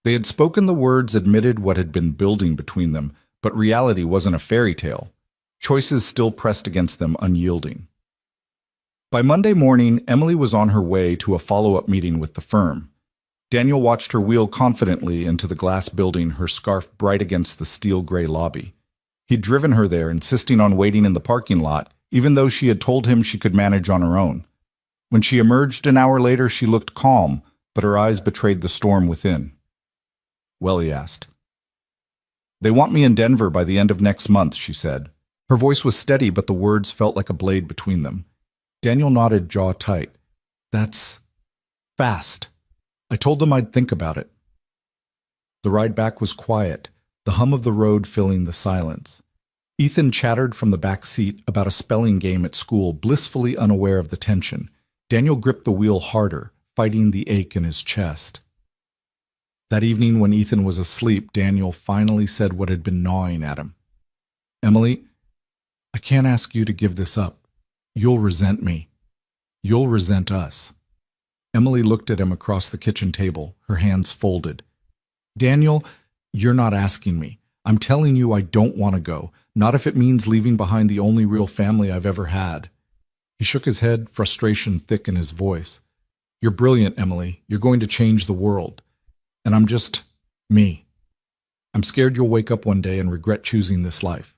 They had spoken the words admitted what had been building between them, but reality wasn't a fairy tale. Choices still pressed against them unyielding. By Monday morning, Emily was on her way to a follow-up meeting with the firm. Daniel watched her wheel confidently into the glass building, her scarf bright against the steel-gray lobby. He'd driven her there, insisting on waiting in the parking lot, even though she had told him she could manage on her own. When she emerged an hour later, she looked calm, but her eyes betrayed the storm within. "Well," he asked. "They want me in Denver by the end of next month," she said. Her voice was steady, but the words felt like a blade between them. Daniel nodded, jaw tight. "That's fast. I told them I'd think about it." The ride back was quiet, the hum of the road filling the silence. Ethan chattered from the back seat about a spelling game at school, blissfully unaware of the tension. Daniel gripped the wheel harder, fighting the ache in his chest. That evening, when Ethan was asleep, Daniel finally said what had been gnawing at him. "Emily, I can't ask you to give this up. You'll resent me. You'll resent us." Emily looked at him across the kitchen table, her hands folded. "Daniel, you're not asking me. I'm telling you I don't want to go, not if it means leaving behind the only real family I've ever had." He shook his head, frustration thick in his voice. "You're brilliant, Emily. You're going to change the world. And I'm just me. I'm scared you'll wake up one day and regret choosing this life."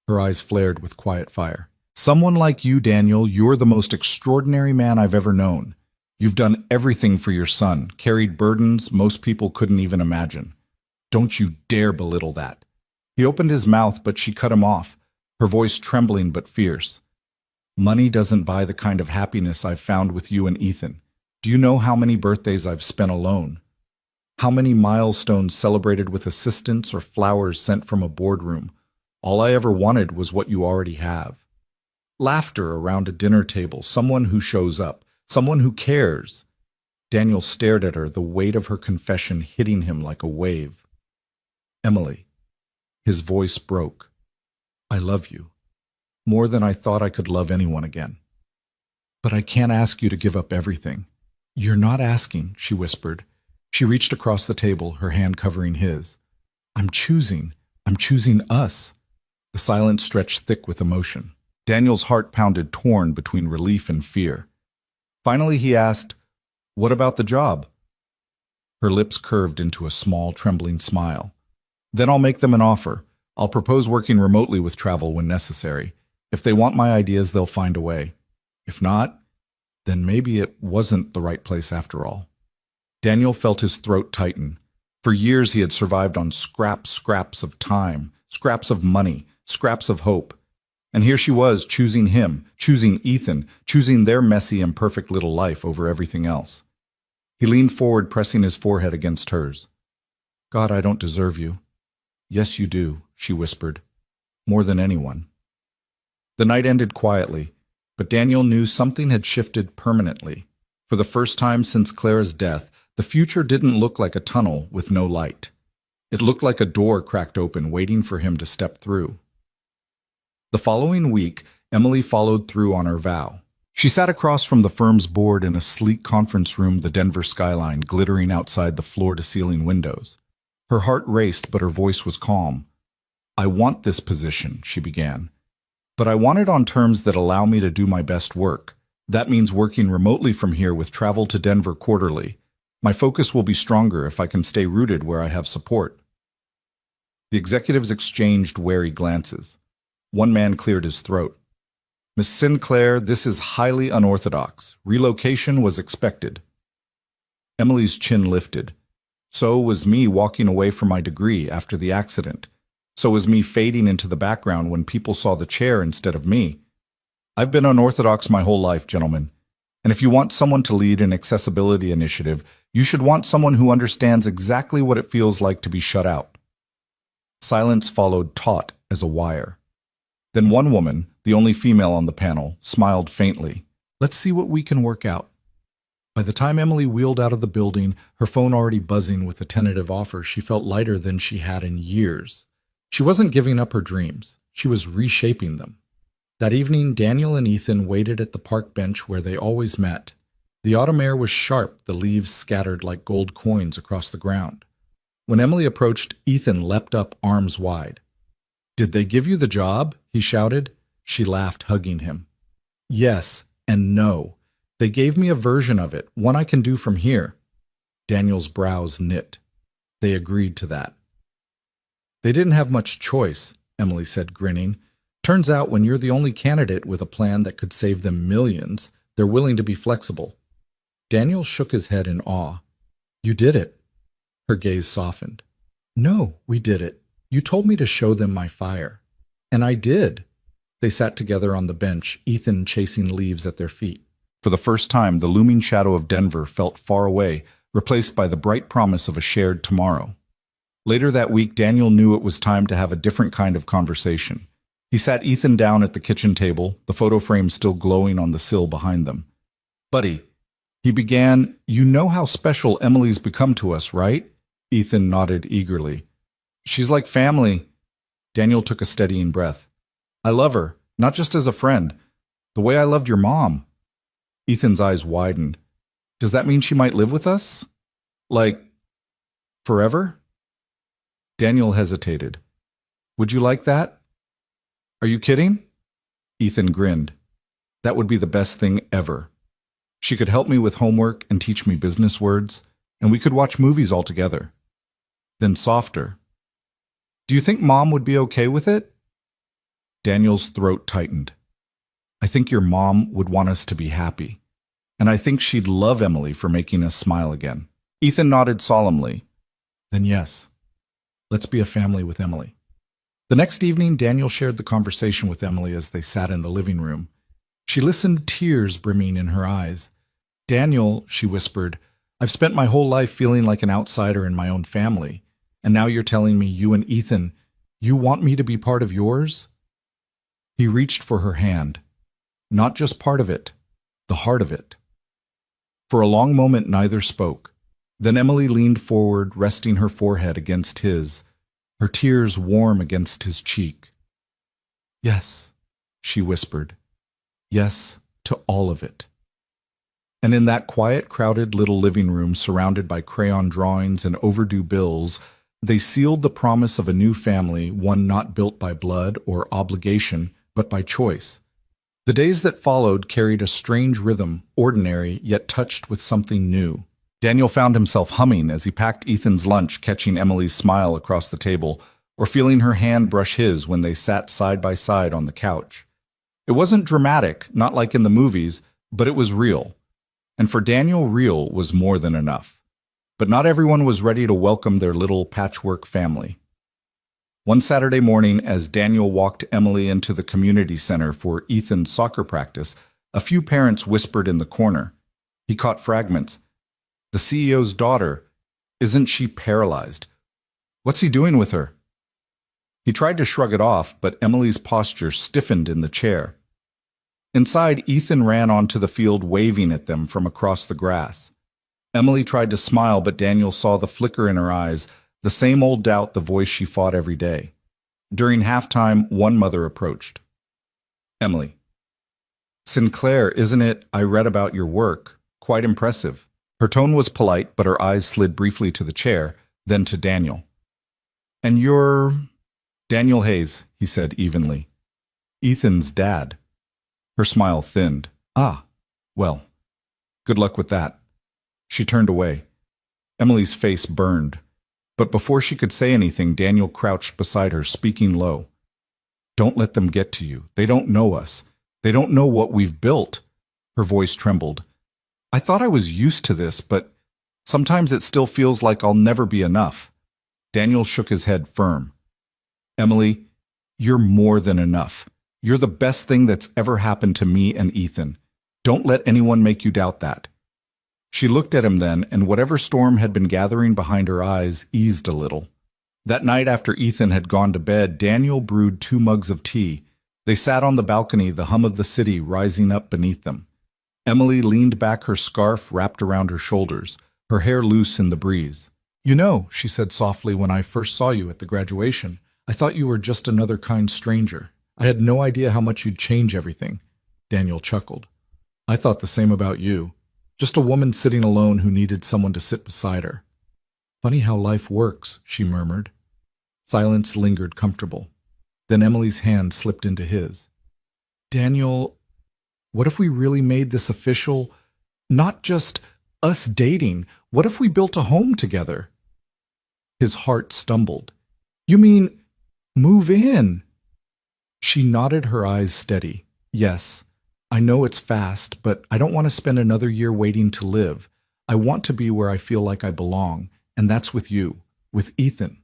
Her eyes flared with quiet fire. "Someone like you, Daniel, you're the most extraordinary man I've ever known. You've done everything for your son, carried burdens most people couldn't even imagine. Don't you dare belittle that." He opened his mouth, but she cut him off, her voice trembling but fierce. "Money doesn't buy the kind of happiness I've found with you and Ethan. Do you know how many birthdays I've spent alone? How many milestones celebrated with assistants or flowers sent from a boardroom? All I ever wanted was what you already have. Laughter around a dinner table, someone who shows up, someone who cares." Daniel stared at her, the weight of her confession hitting him like a wave. "Emily," his voice broke, "I love you. More than I thought I could love anyone again. But I can't ask you to give up everything." "You're not asking," she whispered. She reached across the table, her hand covering his. I'm choosing us." The silence stretched thick with emotion. Daniel's heart pounded, torn between relief and fear. Finally he asked, "What about the job?" Her lips curved into a small, trembling smile. "Then I'll make them an offer. I'll propose working remotely with travel when necessary. If they want my ideas, they'll find a way. If not, then maybe it wasn't the right place after all." Daniel felt his throat tighten. For years he had survived on scraps of time, scraps of money, scraps of hope. And here she was, choosing him, choosing Ethan, choosing their messy, imperfect little life over everything else. He leaned forward, pressing his forehead against hers. "God, I don't deserve you." "Yes, you do," she whispered. "More than anyone." The night ended quietly, but Daniel knew something had shifted permanently. For the first time since Clara's death, the future didn't look like a tunnel with no light. It looked like a door cracked open, waiting for him to step through. The following week, Emily followed through on her vow. She sat across from the firm's board in a sleek conference room, the Denver skyline glittering outside the floor-to-ceiling windows. Her heart raced, but her voice was calm. "I want this position," she began. "But I want it on terms that allow me to do my best work. That means working remotely from here with travel to Denver quarterly. My focus will be stronger if I can stay rooted where I have support." The executives exchanged wary glances. One man cleared his throat. "Miss Sinclair, this is highly unorthodox. Relocation was expected." Emily's chin lifted. "So was me walking away from my degree after the accident. So was me fading into the background when people saw the chair instead of me. I've been unorthodox my whole life, gentlemen. And if you want someone to lead an accessibility initiative, you should want someone who understands exactly what it feels like to be shut out." Silence followed, taut as a wire. Then one woman, the only female on the panel, smiled faintly. Let's see what we can work out. By the time Emily wheeled out of the building, her phone already buzzing with a tentative offer, she felt lighter than she had in years. She wasn't giving up her dreams. She was reshaping them. That evening, Daniel and Ethan waited at the park bench where they always met. The autumn air was sharp, the leaves scattered like gold coins across the ground. When Emily approached, Ethan leapt up, arms wide. "Did they give you the job?" he shouted. She laughed, hugging him. "Yes and no. They gave me a version of it, one I can do from here." Daniel's brows knit. They agreed to that. "They didn't have much choice," Emily said, grinning. "Turns out when you're the only candidate with a plan that could save them millions, they're willing to be flexible." Daniel shook his head in awe. "You did it." Her gaze softened. "No, we did it. You told me to show them my fire." "And I did." They sat together on the bench, Ethan chasing leaves at their feet. For the first time, the looming shadow of Denver felt far away, replaced by the bright promise of a shared tomorrow. Later that week, Daniel knew it was time to have a different kind of conversation. He sat Ethan down at the kitchen table, the photo frame still glowing on the sill behind them. "Buddy," he began, "you know how special Emily's become to us, right?" Ethan nodded eagerly. "She's like family." Daniel took a steadying breath. "I love her, not just as a friend. The way I loved your mom." Ethan's eyes widened. "Does that mean she might live with us? Like, forever?" Daniel hesitated. "Would you like that?" "Are you kidding?" Ethan grinned. "That would be the best thing ever. She could help me with homework and teach me business words, and we could watch movies all together." Then softer, "Do you think Mom would be okay with it?" Daniel's throat tightened. "I think your mom would want us to be happy. And I think she'd love Emily for making us smile again." Ethan nodded solemnly. "Then yes, let's be a family with Emily." The next evening, Daniel shared the conversation with Emily as they sat in the living room. She listened, tears brimming in her eyes. "Daniel," she whispered, "I've spent my whole life feeling like an outsider in my own family. And now you're telling me, you and Ethan, you want me to be part of yours?" He reached for her hand. "Not just part of it, the heart of it." For a long moment, neither spoke. Then Emily leaned forward, resting her forehead against his, her tears warm against his cheek. "Yes," she whispered. "Yes to all of it." And in that quiet, crowded little living room surrounded by crayon drawings and overdue bills, they sealed the promise of a new family, one not built by blood or obligation, but by choice. The days that followed carried a strange rhythm, ordinary, yet touched with something new. Daniel found himself humming as he packed Ethan's lunch, catching Emily's smile across the table, or feeling her hand brush his when they sat side by side on the couch. It wasn't dramatic, not like in the movies, but it was real. And for Daniel, real was more than enough. But not everyone was ready to welcome their little patchwork family. One Saturday morning, as Daniel walked Emily into the community center for Ethan's soccer practice, a few parents whispered in the corner. He caught fragments. "The CEO's daughter. Isn't she paralyzed? What's he doing with her?" He tried to shrug it off, but Emily's posture stiffened in the chair. Inside, Ethan ran onto the field waving at them from across the grass. Emily tried to smile, but Daniel saw the flicker in her eyes, the same old doubt, the voice she fought every day. During halftime, one mother approached. "Emily, Sinclair, isn't it? I read about your work. Quite impressive." Her tone was polite, but her eyes slid briefly to the chair, then to Daniel. "And you're—" "Daniel Hayes," he said evenly. "Ethan's dad." Her smile thinned. "Ah, well, good luck with that." She turned away. Emily's face burned. But before she could say anything, Daniel crouched beside her, speaking low. "Don't let them get to you. They don't know us. They don't know what we've built." Her voice trembled. "I thought I was used to this, but sometimes it still feels like I'll never be enough." Daniel shook his head firm. "Emily, you're more than enough. You're the best thing that's ever happened to me and Ethan. Don't let anyone make you doubt that." She looked at him then, and whatever storm had been gathering behind her eyes eased a little. That night after Ethan had gone to bed, Daniel brewed 2 mugs of tea. They sat on the balcony, the hum of the city rising up beneath them. Emily leaned back, her scarf wrapped around her shoulders, her hair loose in the breeze. "You know," she said softly, "when I first saw you at the graduation, I thought you were just another kind stranger. I had no idea how much you'd change everything." Daniel chuckled. "I thought the same about you. Just a woman sitting alone who needed someone to sit beside her." "Funny how life works," she murmured. Silence lingered comfortable. Then Emily's hand slipped into his. "Daniel, what if we really made this official? Not just us dating. What if we built a home together?" His heart stumbled. "You mean move in?" She nodded, her eyes steady. "Yes, I know it's fast, but I don't want to spend another year waiting to live. I want to be where I feel like I belong, and that's with you, with Ethan."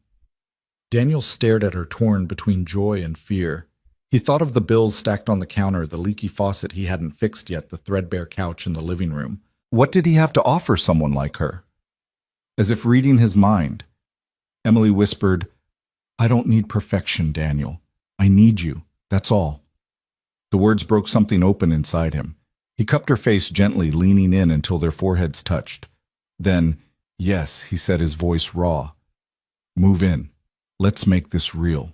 Daniel stared at her, torn between joy and fear. He thought of the bills stacked on the counter, the leaky faucet he hadn't fixed yet, the threadbare couch in the living room. What did he have to offer someone like her? As if reading his mind, Emily whispered, "I don't need perfection, Daniel. I need you, that's all." The words broke something open inside him. He cupped her face gently, leaning in until their foreheads touched. Then, "Yes," he said, his voice raw. "Move in. Let's make this real."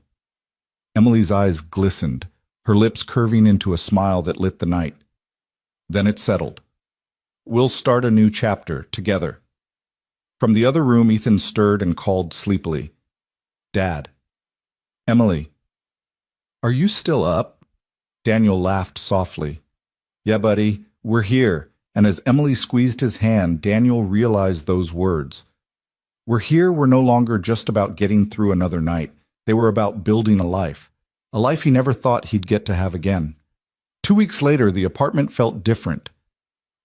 Emily's eyes glistened, her lips curving into a smile that lit the night. Then it settled. "We'll start a new chapter, together." From the other room, Ethan stirred and called sleepily, "Dad." "Emily." "Are you still up?" Daniel laughed softly. "Yeah, buddy, we're here." And as Emily squeezed his hand, Daniel realized those words. "We're here" were no longer just about getting through another night. They were about building a life he never thought he'd get to have again. 2 weeks later, the apartment felt different.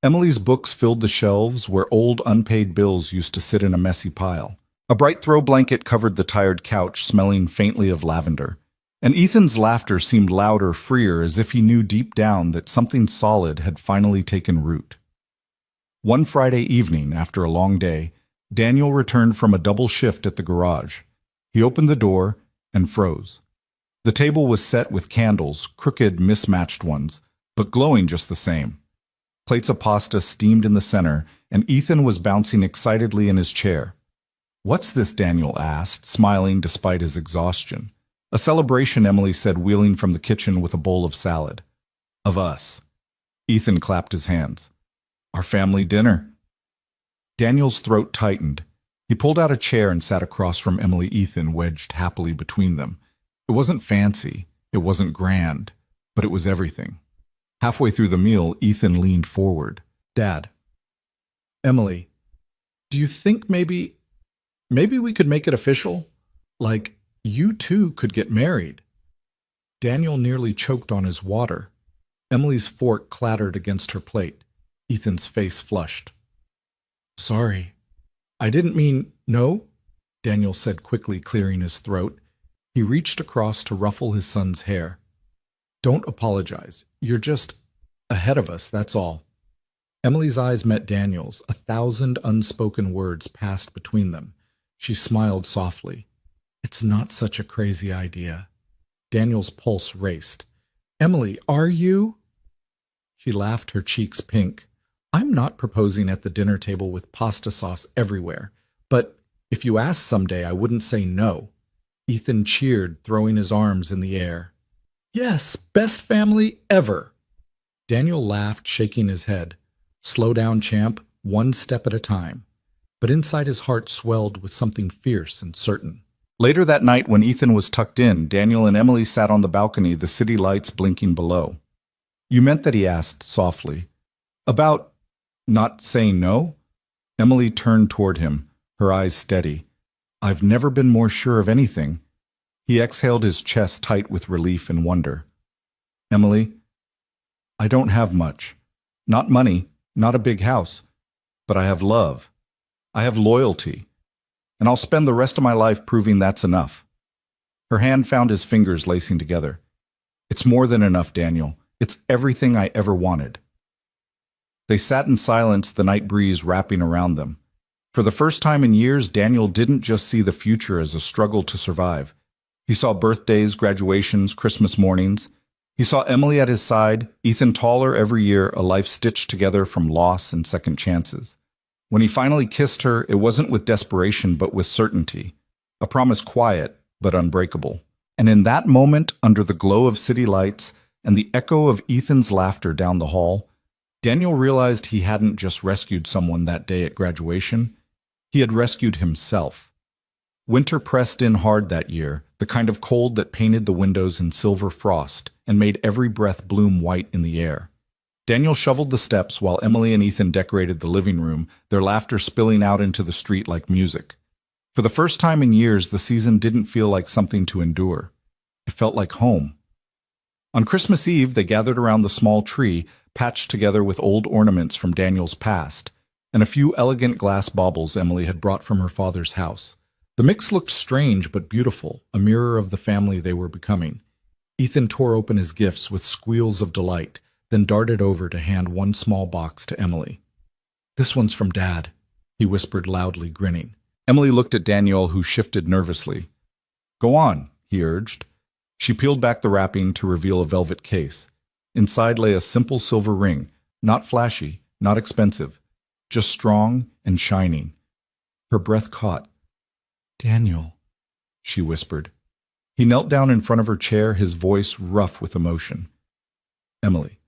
Emily's books filled the shelves where old unpaid bills used to sit in a messy pile. A bright throw blanket covered the tired couch, smelling faintly of lavender. And Ethan's laughter seemed louder, freer, as if he knew deep down that something solid had finally taken root. One Friday evening, after a long day, Daniel returned from a double shift at the garage. He opened the door and froze. The table was set with candles, crooked, mismatched ones, but glowing just the same. Plates of pasta steamed in the center, and Ethan was bouncing excitedly in his chair. "What's this?" Daniel asked, smiling despite his exhaustion. "A celebration," Emily said, wheeling from the kitchen with a bowl of salad. "Of us." Ethan clapped his hands. "Our family dinner." Daniel's throat tightened. He pulled out a chair and sat across from Emily, Ethan wedged happily between them. It wasn't fancy, it wasn't grand, but it was everything. Halfway through the meal, Ethan leaned forward. "Dad, Emily, do you think maybe we could make it official? Like, you two could get married?" Daniel nearly choked on his water. Emily's fork clattered against her plate. Ethan's face flushed. "Sorry. I didn't mean..." "No," Daniel said quickly, clearing his throat. He reached across to ruffle his son's hair. "Don't apologize. You're just ahead of us, that's all." Emily's eyes met Daniel's. 1,000 unspoken words passed between them. She smiled softly. "It's not such a crazy idea." Daniel's pulse raced. "Emily, are you?" She laughed, her cheeks pink. "I'm not proposing at the dinner table with pasta sauce everywhere, but if you asked someday, I wouldn't say no." Ethan cheered, throwing his arms in the air. "Yes, best family ever." Daniel laughed, shaking his head. "Slow down, champ, one step at a time." But inside his heart swelled with something fierce and certain. Later that night, when Ethan was tucked in, Daniel and Emily sat on the balcony, the city lights blinking below. "You meant that?" he asked softly. "About not saying no?" Emily turned toward him, her eyes steady. "I've never been more sure of anything." He exhaled, his chest tight with relief and wonder. "Emily, I don't have much. Not money, not a big house. But I have love. I have loyalty. And I'll spend the rest of my life proving that's enough." Her hand found his fingers lacing together. "It's more than enough, Daniel. It's everything I ever wanted." They sat in silence, the night breeze wrapping around them. For the first time in years, Daniel didn't just see the future as a struggle to survive. He saw birthdays, graduations, Christmas mornings. He saw Emily at his side, Ethan taller every year, a life stitched together from loss and second chances. When he finally kissed her, it wasn't with desperation but with certainty, a promise quiet but unbreakable. And in that moment, under the glow of city lights and the echo of Ethan's laughter down the hall, Daniel realized he hadn't just rescued someone that day at graduation, he had rescued himself. Winter pressed in hard that year, the kind of cold that painted the windows in silver frost and made every breath bloom white in the air. Daniel shoveled the steps while Emily and Ethan decorated the living room, their laughter spilling out into the street like music. For the first time in years, the season didn't feel like something to endure. It felt like home. On Christmas Eve, they gathered around the small tree, patched together with old ornaments from Daniel's past, and a few elegant glass baubles Emily had brought from her father's house. The mix looked strange but beautiful, a mirror of the family they were becoming. Ethan tore open his gifts with squeals of delight, then darted over to hand one small box to Emily. "This one's from Dad," he whispered loudly, grinning. Emily looked at Daniel, who shifted nervously. "Go on," he urged. She peeled back the wrapping to reveal a velvet case. Inside lay a simple silver ring, not flashy, not expensive, just strong and shining. Her breath caught. "Daniel," she whispered. He knelt down in front of her chair, his voice rough with emotion. "Emily,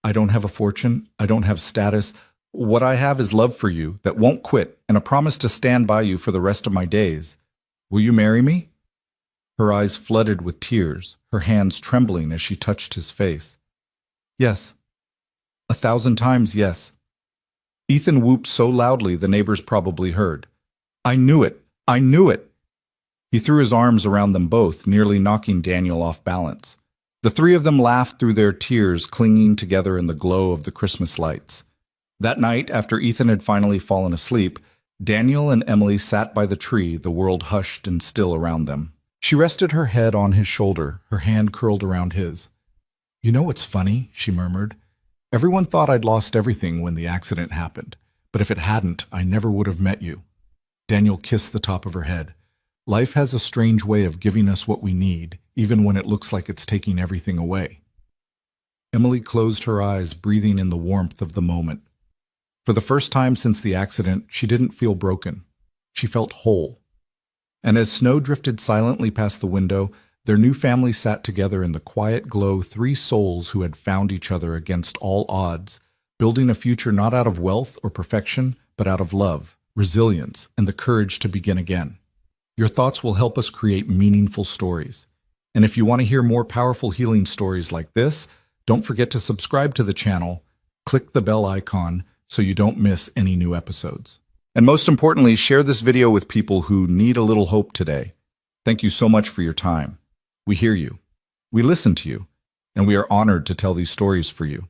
I don't have a fortune, I don't have status. What I have is love for you that won't quit and a promise to stand by you for the rest of my days. Will you marry me?" Her eyes flooded with tears, her hands trembling as she touched his face. "Yes. 1,000 times yes." Ethan whooped so loudly the neighbors probably heard. "I knew it! I knew it!" He threw his arms around them both, nearly knocking Daniel off balance. The three of them laughed through their tears, clinging together in the glow of the Christmas lights. That night, after Ethan had finally fallen asleep, Daniel and Emily sat by the tree, the world hushed and still around them. She rested her head on his shoulder, her hand curled around his. "You know what's funny?" she murmured. "Everyone thought I'd lost everything when the accident happened, but if it hadn't, I never would have met you." Daniel kissed the top of her head. "Life has a strange way of giving us what we need, even when it looks like it's taking everything away." Emily closed her eyes, breathing in the warmth of the moment. For the first time since the accident, she didn't feel broken. She felt whole. And as snow drifted silently past the window, their new family sat together in the quiet glow, three souls who had found each other against all odds, building a future not out of wealth or perfection, but out of love, resilience, and the courage to begin again. Your thoughts will help us create meaningful stories. And if you want to hear more powerful healing stories like this, don't forget to subscribe to the channel, click the bell icon so you don't miss any new episodes. And most importantly, share this video with people who need a little hope today. Thank you so much for your time. We hear you, we listen to you, and we are honored to tell these stories for you.